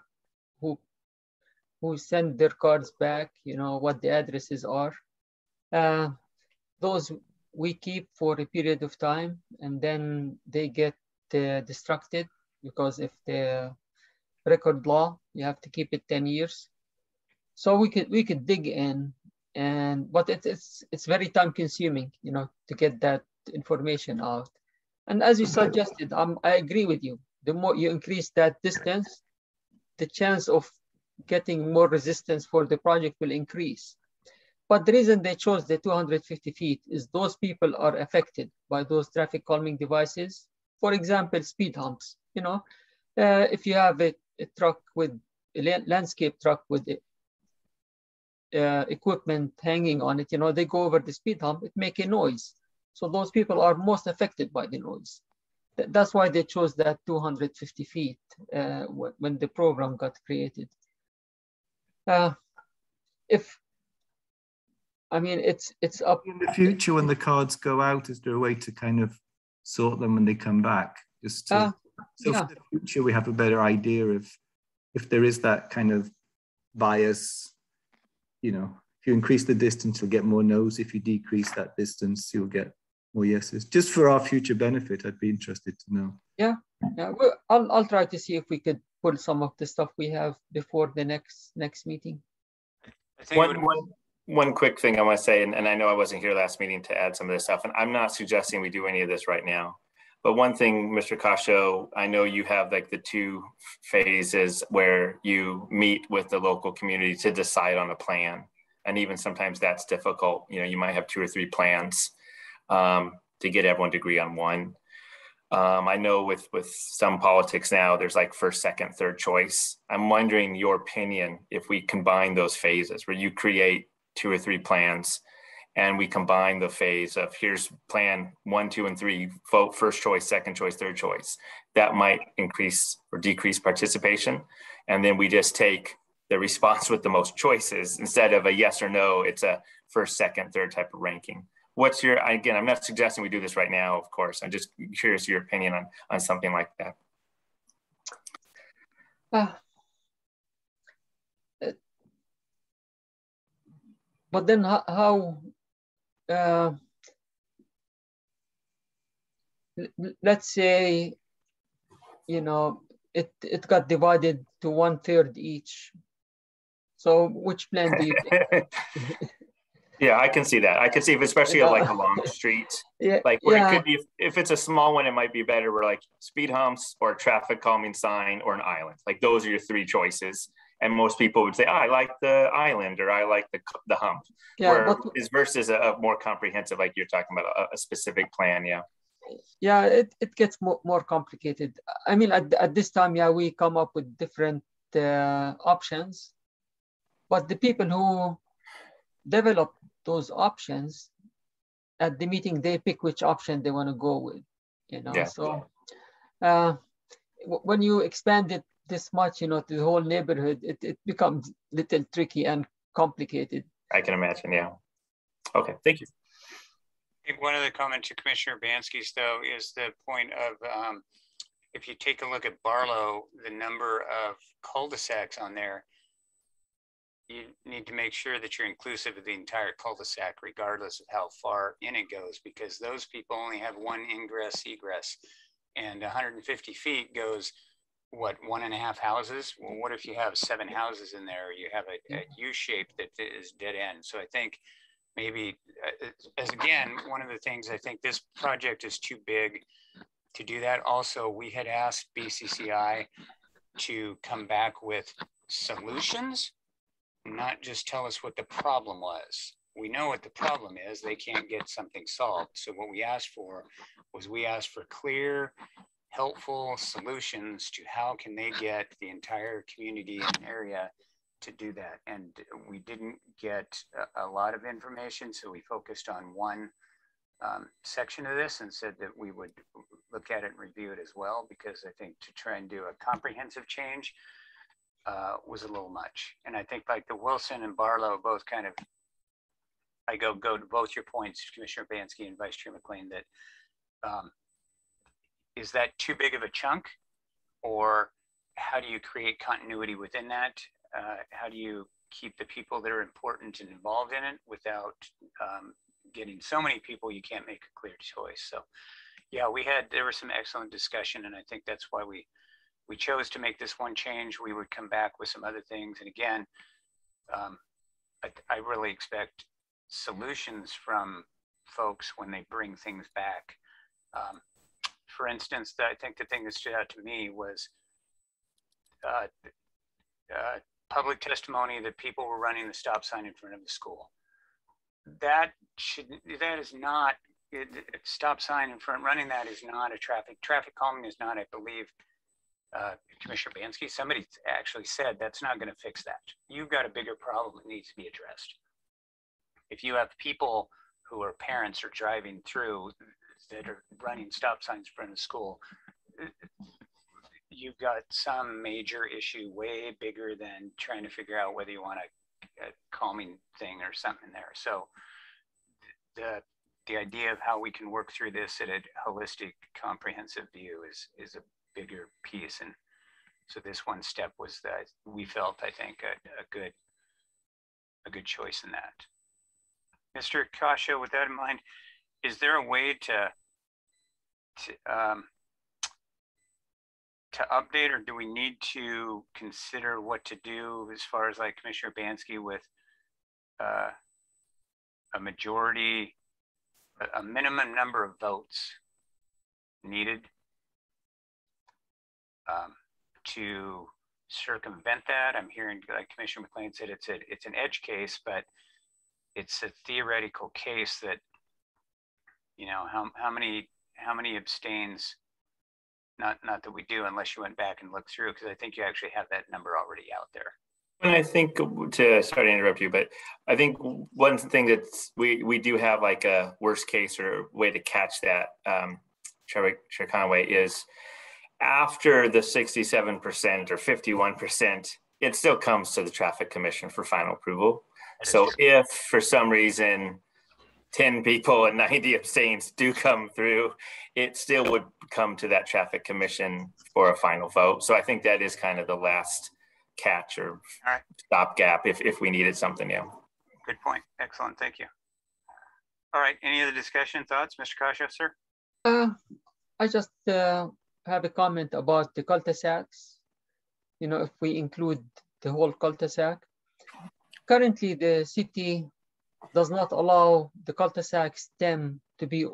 who send their cards back, you know, what the addresses are. Those we keep for a period of time, and then they get distracted, because if the record law, you have to keep it 10 years. So we could dig in, but it's very time consuming, you know, to get that information out. And as you suggested, I agree with you. The more you increase that distance, the chance of getting more resistance for the project will increase. But the reason they chose the 250 feet is those people are affected by those traffic calming devices. For example, speed humps. You know, if you have a truck with a landscape truck with equipment hanging on it, you know, they go over the speed hump, it makes a noise. So those people are most affected by the noise. That's why they chose that 250 feet when the program got created. I mean, it's up. In the future, when the cards go out, is there a way to kind of sort them when they come back? Just to, so yeah, for the future, we have a better idea of if there is that kind of bias, you know, if you increase the distance, you'll get more no's. If you decrease that distance, you'll get more yeses. Just for our future benefit, I'd be interested to know. Yeah. Well, I'll try to see if we could pull some of the stuff we have before the next meeting. I think one quick thing I want to say, and I know I wasn't here last meeting to add some of this stuff, and I'm not suggesting we do any of this right now. But one thing, Mr. Khasho, I know you have like the 2 phases where you meet with the local community to decide on a plan. And even sometimes that's difficult. You know, you might have 2 or 3 plans to get everyone to agree on one. I know with some politics now, there's like first, second, third choice. I'm wondering your opinion if we combine those phases where you create 2 or 3 plans and we combine the phase of here's plan 1, 2, and 3, vote first choice, second choice, third choice. That might increase or decrease participation. And then we just take the response with the most choices instead of a yes or no, it's a first, second, third type of ranking. what's your, again, I'm not suggesting we do this right now, of course. I'm just curious your opinion on something like that. But then how let's say, you know, it got divided to 1/3 each. So which plan do you think? Yeah, I can see that. I can see if, especially like along the street, like where it could be, if it's a small one, it might be better where like speed humps or a traffic calming sign or an island. Like those are your three choices. And most people would say, oh, I like the island or I like the hump. Yeah, where is versus a more comprehensive, like you're talking about a specific plan. Yeah. Yeah, it gets more complicated. I mean, at this time, yeah, we come up with different options, but the people who develop those options at the meeting, they pick which option they want to go with, you know. Yeah. So when you expand it this much, you know, to the whole neighborhood, it becomes a little tricky and complicated. I can imagine, yeah. Okay, thank you. I think one other comment to Commissioner Urbanski's, though, is the point of if you take a look at Barlow, the number of cul-de-sacs on there, you need to make sure that you're inclusive of the entire cul-de-sac, regardless of how far in it goes, because those people only have one ingress, egress, and 150 feet goes, what, 1.5 houses? Well, what if you have 7 houses in there? You have a U-shape that is dead end. So I think maybe, as again, one of the things, I think this project is too big to do that. Also, we had asked BCCI to come back with solutions, not just tell us what the problem was. We know what the problem is. They can't get something solved. So what we asked for was clear, helpful solutions to how can they get the entire community and area to do that. And we didn't get a lot of information. So we focused on one section of this and said that we would look at it and review it as well, because I think to try and do a comprehensive change was a little much. And I think like the Wilson and Barlow both kind of, I go to both your points, Commissioner Urbanski and Vice Chair McClean, that is that too big of a chunk, or how do you create continuity within that? How do you keep the people that are important and involved in it without getting so many people you can't make a clear choice? So yeah, there was some excellent discussion, and I think that's why we chose to make this one change. We would come back with some other things. And again, I really expect solutions from folks when they bring things back. For instance, I think the thing that stood out to me was public testimony that people were running the stop sign in front of the school. That is not, stop sign in front, running that is not a traffic calming is not, I believe, Commissioner Urbanski, somebody actually said that's not going to fix that. You've got a bigger problem that needs to be addressed. If you have people who are parents or driving through that are running stop signs in front of the school, you've got some major issue way bigger than trying to figure out whether you want a calming thing or something there. So the idea of how we can work through this at a holistic, comprehensive view is a bigger piece. And so this one step was that we felt, I think, a good choice in that. Mr. Khasho, with that in mind, is there a way to update, or do we need to consider what to do as far as like Commissioner Urbanski with a majority, a minimum number of votes needed to circumvent that? I'm hearing, like Commissioner McClean said, it's an edge case, but it's a theoretical case that, you know, how many abstains? Not that we do, unless you went back and looked through, because I think you actually have that number already out there. And I think, sorry to interrupt you, but I think one thing that we do have like a worst case or way to catch that, Chair Conway, is after the 67% or 51%, it still comes to the Traffic Commission for final approval. So if for some reason 10 people and 90 abstains do come through, it still would come to that traffic commission for a final vote. So I think that is kind of the last catch or stopgap if we needed something new. Good point. Excellent. Thank you. All right. Any other discussion, thoughts, Mr. Khasho, sir? I just have a comment about the cul-de-sacs. You know, if we include the whole cul-de-sac, currently the city does not allow the cul-de-sac stem to be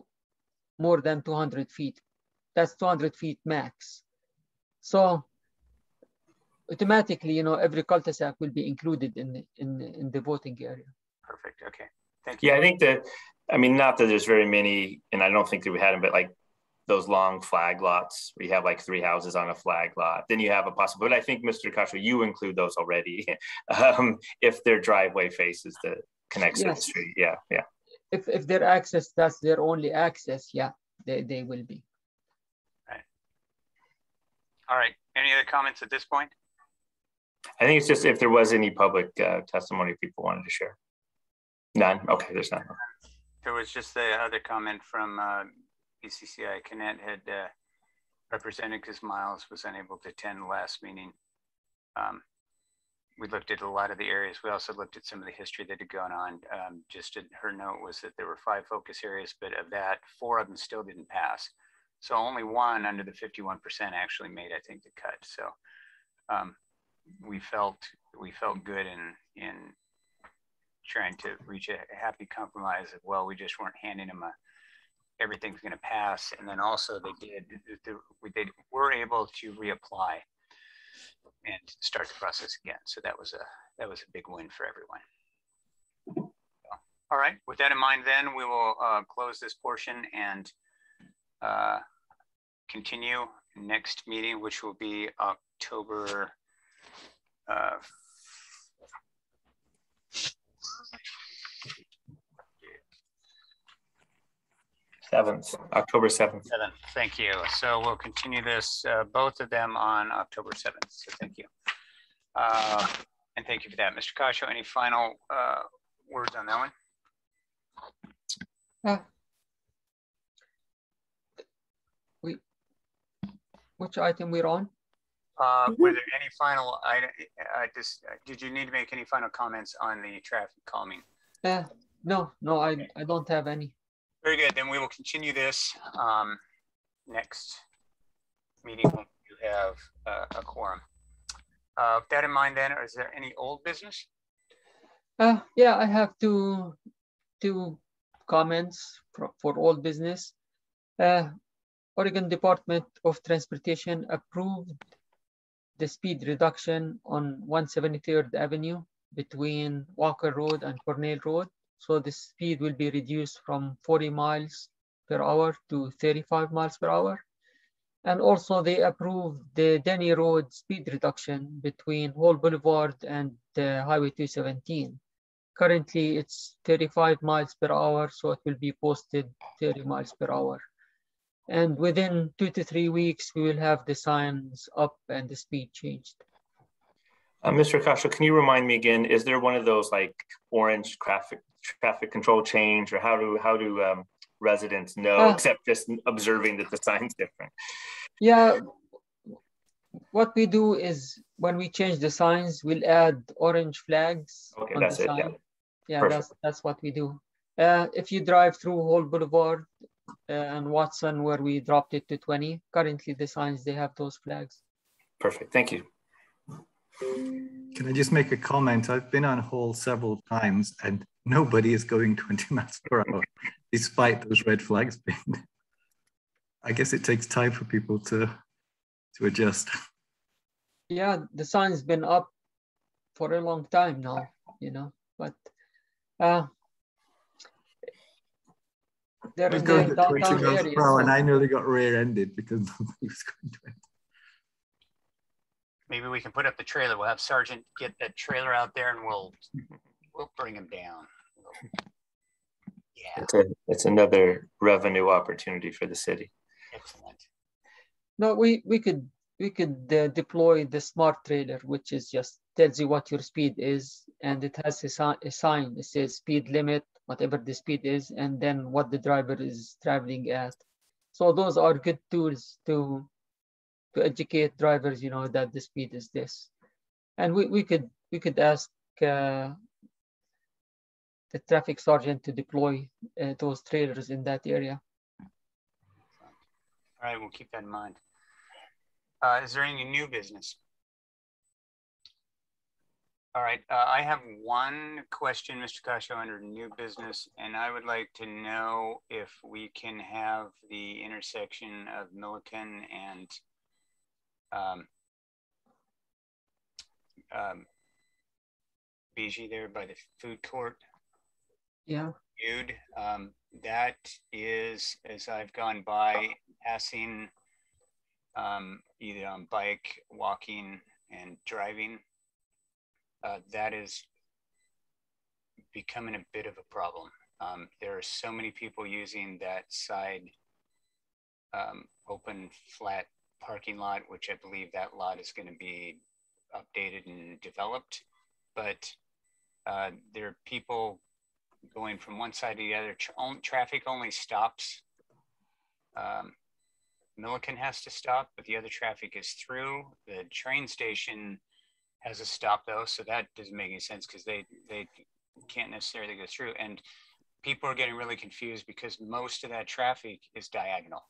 more than 200 feet. That's 200 feet max. So automatically, you know, every cul-de-sac will be included in the voting area. Perfect. Okay. Thank you. Yeah, I think that, I mean, not that there's very many, and I don't think that we had them, but like those long flag lots where you have like 3 houses on a flag lot, then you have a possibility. But I think, Mr. Khasho, you include those already if their driveway faces the connects to the street. Yeah, yeah. If their access, that's their only access, yeah, they will be. Right. All right. Any other comments at this point? I think it's just if there was any public testimony people wanted to share. None? Okay, there's none. There was just the other comment from BCCI. Canet had represented because Miles was unable to attend the last meeting. We looked at a lot of the areas. We also looked at some of the history that had gone on. Just her note was that there were 5 focus areas, but of that, 4 of them still didn't pass. So only 1 under the 51% actually made, I think, the cut. So we felt good in trying to reach a happy compromise. Well, we just weren't handing them everything's going to pass, and then also they were able to reapply and start the process again. So that was a big win for everyone. So, all right. With that in mind, then we will close this portion and continue next meeting, which will be October 7th, October 7th. Thank you. So we'll continue this, both of them on October 7th. So thank you. And thank you for that. Mr. Khasho, any final words on that one? Which item we're on? Were there any final did you need to make any final comments on the traffic calming? No, I don't have any. Very good. Then we will continue this next meeting when you have a quorum. With that in mind, then, is there any old business? Yeah, I have two comments for old business. Oregon Department of Transportation approved the speed reduction on 173rd Avenue between Walker Road and Cornell Road. So the speed will be reduced from 40 miles per hour to 35 miles per hour. And also they approved the Denny Road speed reduction between Hall Boulevard and Highway 217. Currently it's 35 miles per hour, so it will be posted 30 miles per hour. And within 2 to 3 weeks, we will have the signs up and the speed changed. Mr. Khasho, can you remind me again, is there one of those like orange traffic control change, or how do residents know, except just observing that the sign's different? Yeah, what we do is when we change the signs, we'll add orange flags on the sign. Yeah, that's what we do. If you drive through Hall Boulevard and Watson, where we dropped it to 20, currently the signs, they have those flags. Perfect, thank you. Can I just make a comment? I've been on Hall several times and nobody is going 20 miles per hour, despite those red flags being. I guess it takes time for people to adjust. Yeah, the sign's been up for a long time now, you know, but there is the downtown area. So. And I nearly got rear-ended because nobody was going 20. Maybe we can put up the trailer. We'll have Sergeant get that trailer out there and we'll bring him down. Yeah. It's another revenue opportunity for the city. Excellent. No, we could deploy the smart trailer, which is just tells you what your speed is, and it has a sign that says speed limit whatever the speed is, and then what the driver is traveling at. So those are good tools to educate drivers, that the speed is this. And we could ask the traffic sergeant to deploy those trailers in that area. All right, we'll keep that in mind. Is there any new business? All right, I have one question, Mr. Khasho, under new business, and I would like to know if we can have the intersection of Milliken and Beaverton there by the food court. Yeah. Viewed. That is, as I've gone by, passing either on bike, walking, and driving, that is becoming a bit of a problem. There are so many people using that side open flat parking lot, which I believe that lot is going to be updated and developed, but there are people going from one side to the other. Traffic only stops. Milliken has to stop, but the other traffic is through. The train station has a stop though, so that doesn't make any sense because they can't necessarily go through. And people are getting really confused because most of that traffic is diagonal.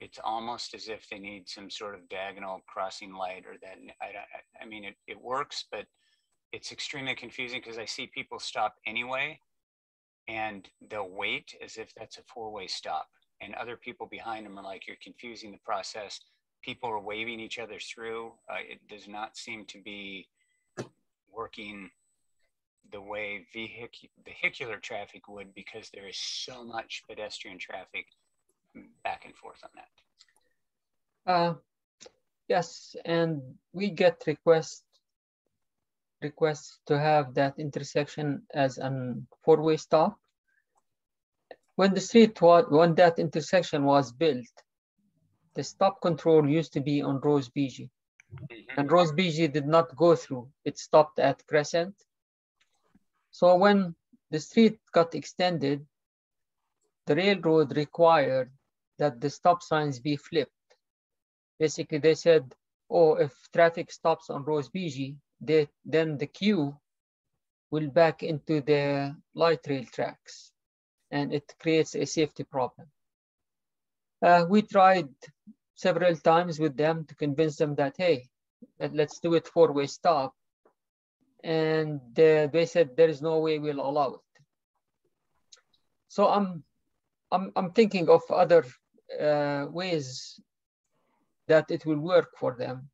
It's almost as if they need some sort of diagonal crossing light or that. I mean, it works, but it's extremely confusing because I see people stop anyway, and they'll wait as if that's a four-way stop. And other people behind them are like, you're confusing the process. People are waving each other through. It does not seem to be working the way vehicular traffic would, because there is so much pedestrian traffic back and forth on that. Yes, and we get requests to have that intersection as a four-way stop. When that intersection was built, the stop control used to be on Rose Beaverton, and Rose Beaverton did not go through. It stopped at Crescent. So when the street got extended, the railroad required that the stop signs be flipped. Basically, they said, oh, if traffic stops on Rose Beaverton, then the queue will back into the light rail tracks, and it creates a safety problem. We tried several times with them to convince them that, hey, let's do it four-way stop. And they said there is no way we'll allow it. So I'm thinking of other ways that it will work for them.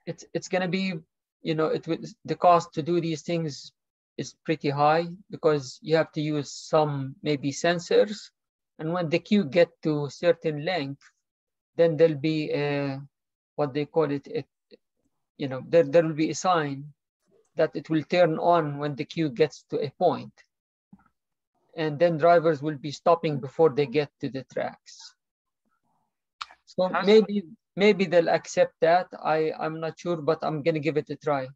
It's going to be, the cost to do these things is pretty high because you have to use some maybe sensors, and when the queue get to a certain length, then there'll be what they call it, there will be a sign that it will turn on when the queue gets to a point, and then drivers will be stopping before they get to the tracks. So maybe they'll accept that. I'm not sure, but I'm gonna give it a try.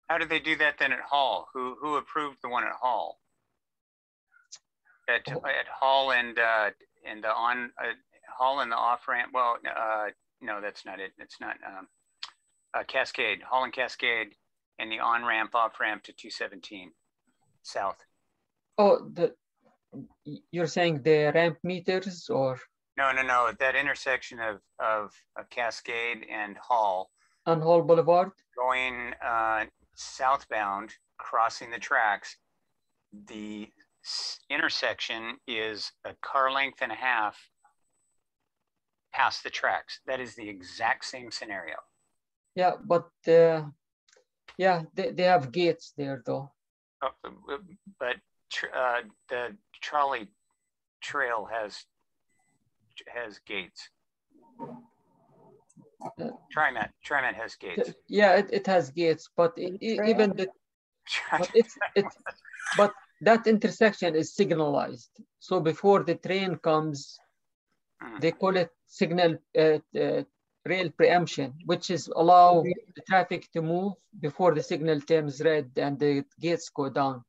How did they do that then at Hall? Who approved the one at Hall? At Hall and the on Hall and the off ramp. Well, no, that's not it. It's not Cascade. Hall and Cascade, and the on ramp off ramp to 217 South. Oh, you're saying the ramp meters or? No. That intersection of Cascade and Hall. On Hall Boulevard. Going southbound, crossing the tracks. The intersection is a car length and a half past the tracks. That is the exact same scenario. Yeah, but they have gates there though. But the trolley trail has gates. TriMet has gates. Yeah, it has gates, but but that intersection is signalized. So before the train comes, they call it signal rail preemption, which is allow the traffic to move before the signal turns red and the gates go down.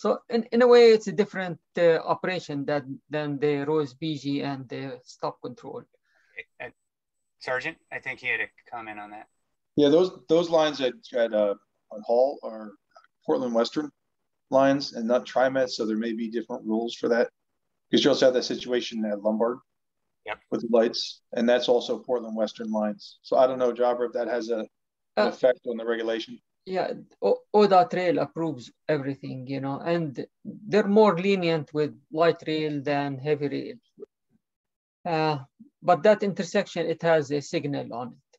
So in a way, it's a different operation than the Rose BG and the stop control. Sergeant, I think he had a comment on that. Yeah, those lines at on Hall are Portland Western lines and not TriMet, so there may be different rules for that. Because you also have that situation at Lombard. Yep. With the lights, and that's also Portland Western lines. So I don't know, Jabra, if that has an effect on the regulation. Yeah, ODOT Rail approves everything, you know, and they're more lenient with light rail than heavy rail. But that intersection, it has a signal on it.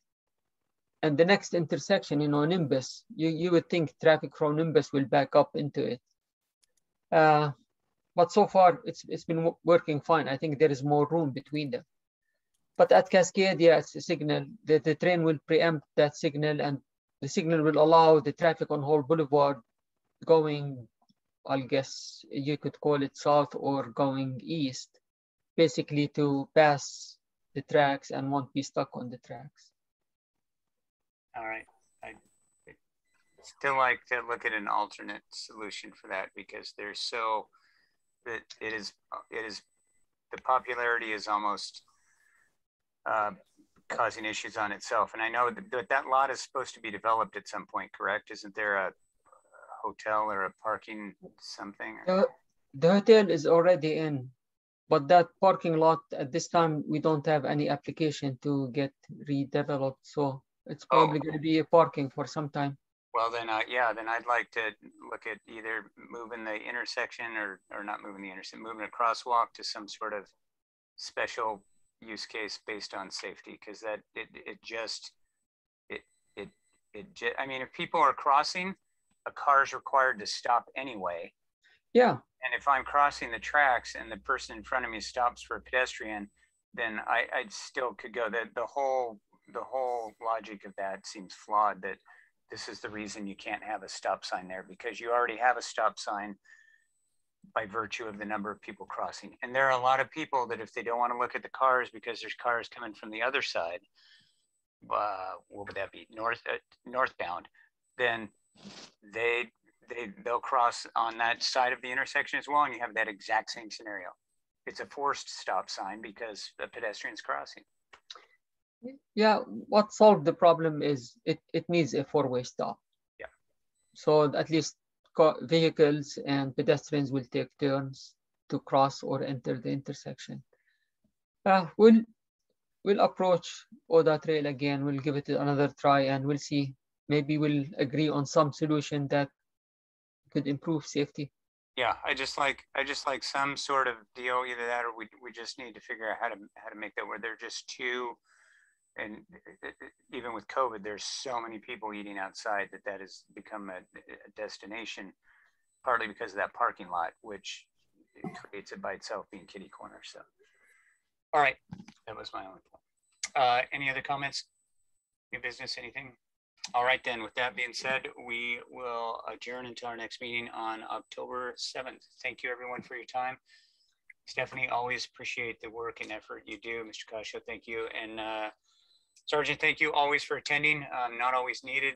And the next intersection, you know, Nimbus, you would think traffic from Nimbus will back up into it. But so far, it's been working fine. I think there is more room between them. But at Cascade, yeah, it's a signal. The train will preempt that signal, and the signal will allow the traffic on Hall Boulevard going, I'll guess you could call it south or going east, basically to pass the tracks and won't be stuck on the tracks. All right. I still like to look at an alternate solution for that, because there's so that it is the popularity is almost causing issues on itself. And I know that lot is supposed to be developed at some point, correct? Isn't there a hotel or a parking something? The hotel is already in, but that parking lot at this time, we don't have any application to get redeveloped. So it's probably going to be a parking for some time. Well, then, yeah, then I'd like to look at either moving the intersection or not moving the intersection, moving a crosswalk to some sort of special use case based on safety, because that I mean, if people are crossing, a car is required to stop anyway. Yeah. And if I'm crossing the tracks and the person in front of me stops for a pedestrian, then I still could go. The whole logic of that seems flawed, that this is the reason you can't have a stop sign there, because you already have a stop sign by virtue of the number of people crossing. And there are a lot of people that if they don't want to look at the cars because there's cars coming from the other side, what would that be, northbound, then they'll cross on that side of the intersection as well, and you have that exact same scenario. It's a forced stop sign because the pedestrian's crossing. Yeah, what solved the problem is it needs a four-way stop. Yeah. So at least vehicles and pedestrians will take turns to cross or enter the intersection. We'll approach ODOT Rail again. We'll give it another try, and we'll see. Maybe we'll agree on some solution that could improve safety. Yeah, I just like some sort of deal, either that or we just need to figure out how to make that where they're just too. And even with COVID, there's so many people eating outside that has become a destination, partly because of that parking lot, which creates it by itself being kitty corner. So, all right, that was my only point. Any other comments? New business, anything? All right, then, with that being said, we will adjourn until our next meeting on October 7th. Thank you, everyone, for your time. Stephanie, always appreciate the work and effort you do. Mr. Khasho, thank you. And Sergeant, thank you always for attending. Not always needed.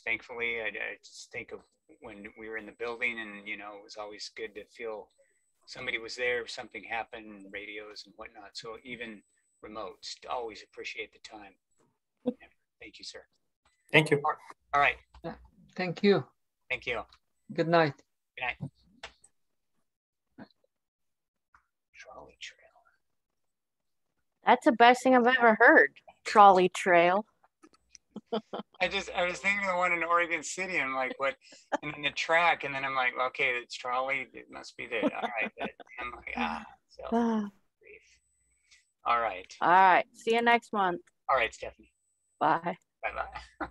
Thankfully, I just think of when we were in the building, and it was always good to feel somebody was there if something happened, radios and whatnot. So even remote, always appreciate the time. Thank you, sir. Thank you. All right. Thank you. Thank you. Good night. Good night. Trolley trail. That's the best thing I've ever heard. Trolley trail. I was thinking of the one in Oregon City, and I'm like, what? And then the track, and then I'm like, okay, it's trolley. It must be there. All right. I'm like, so. All right. All right. See you next month. All right, Stephanie. Bye. Bye-bye.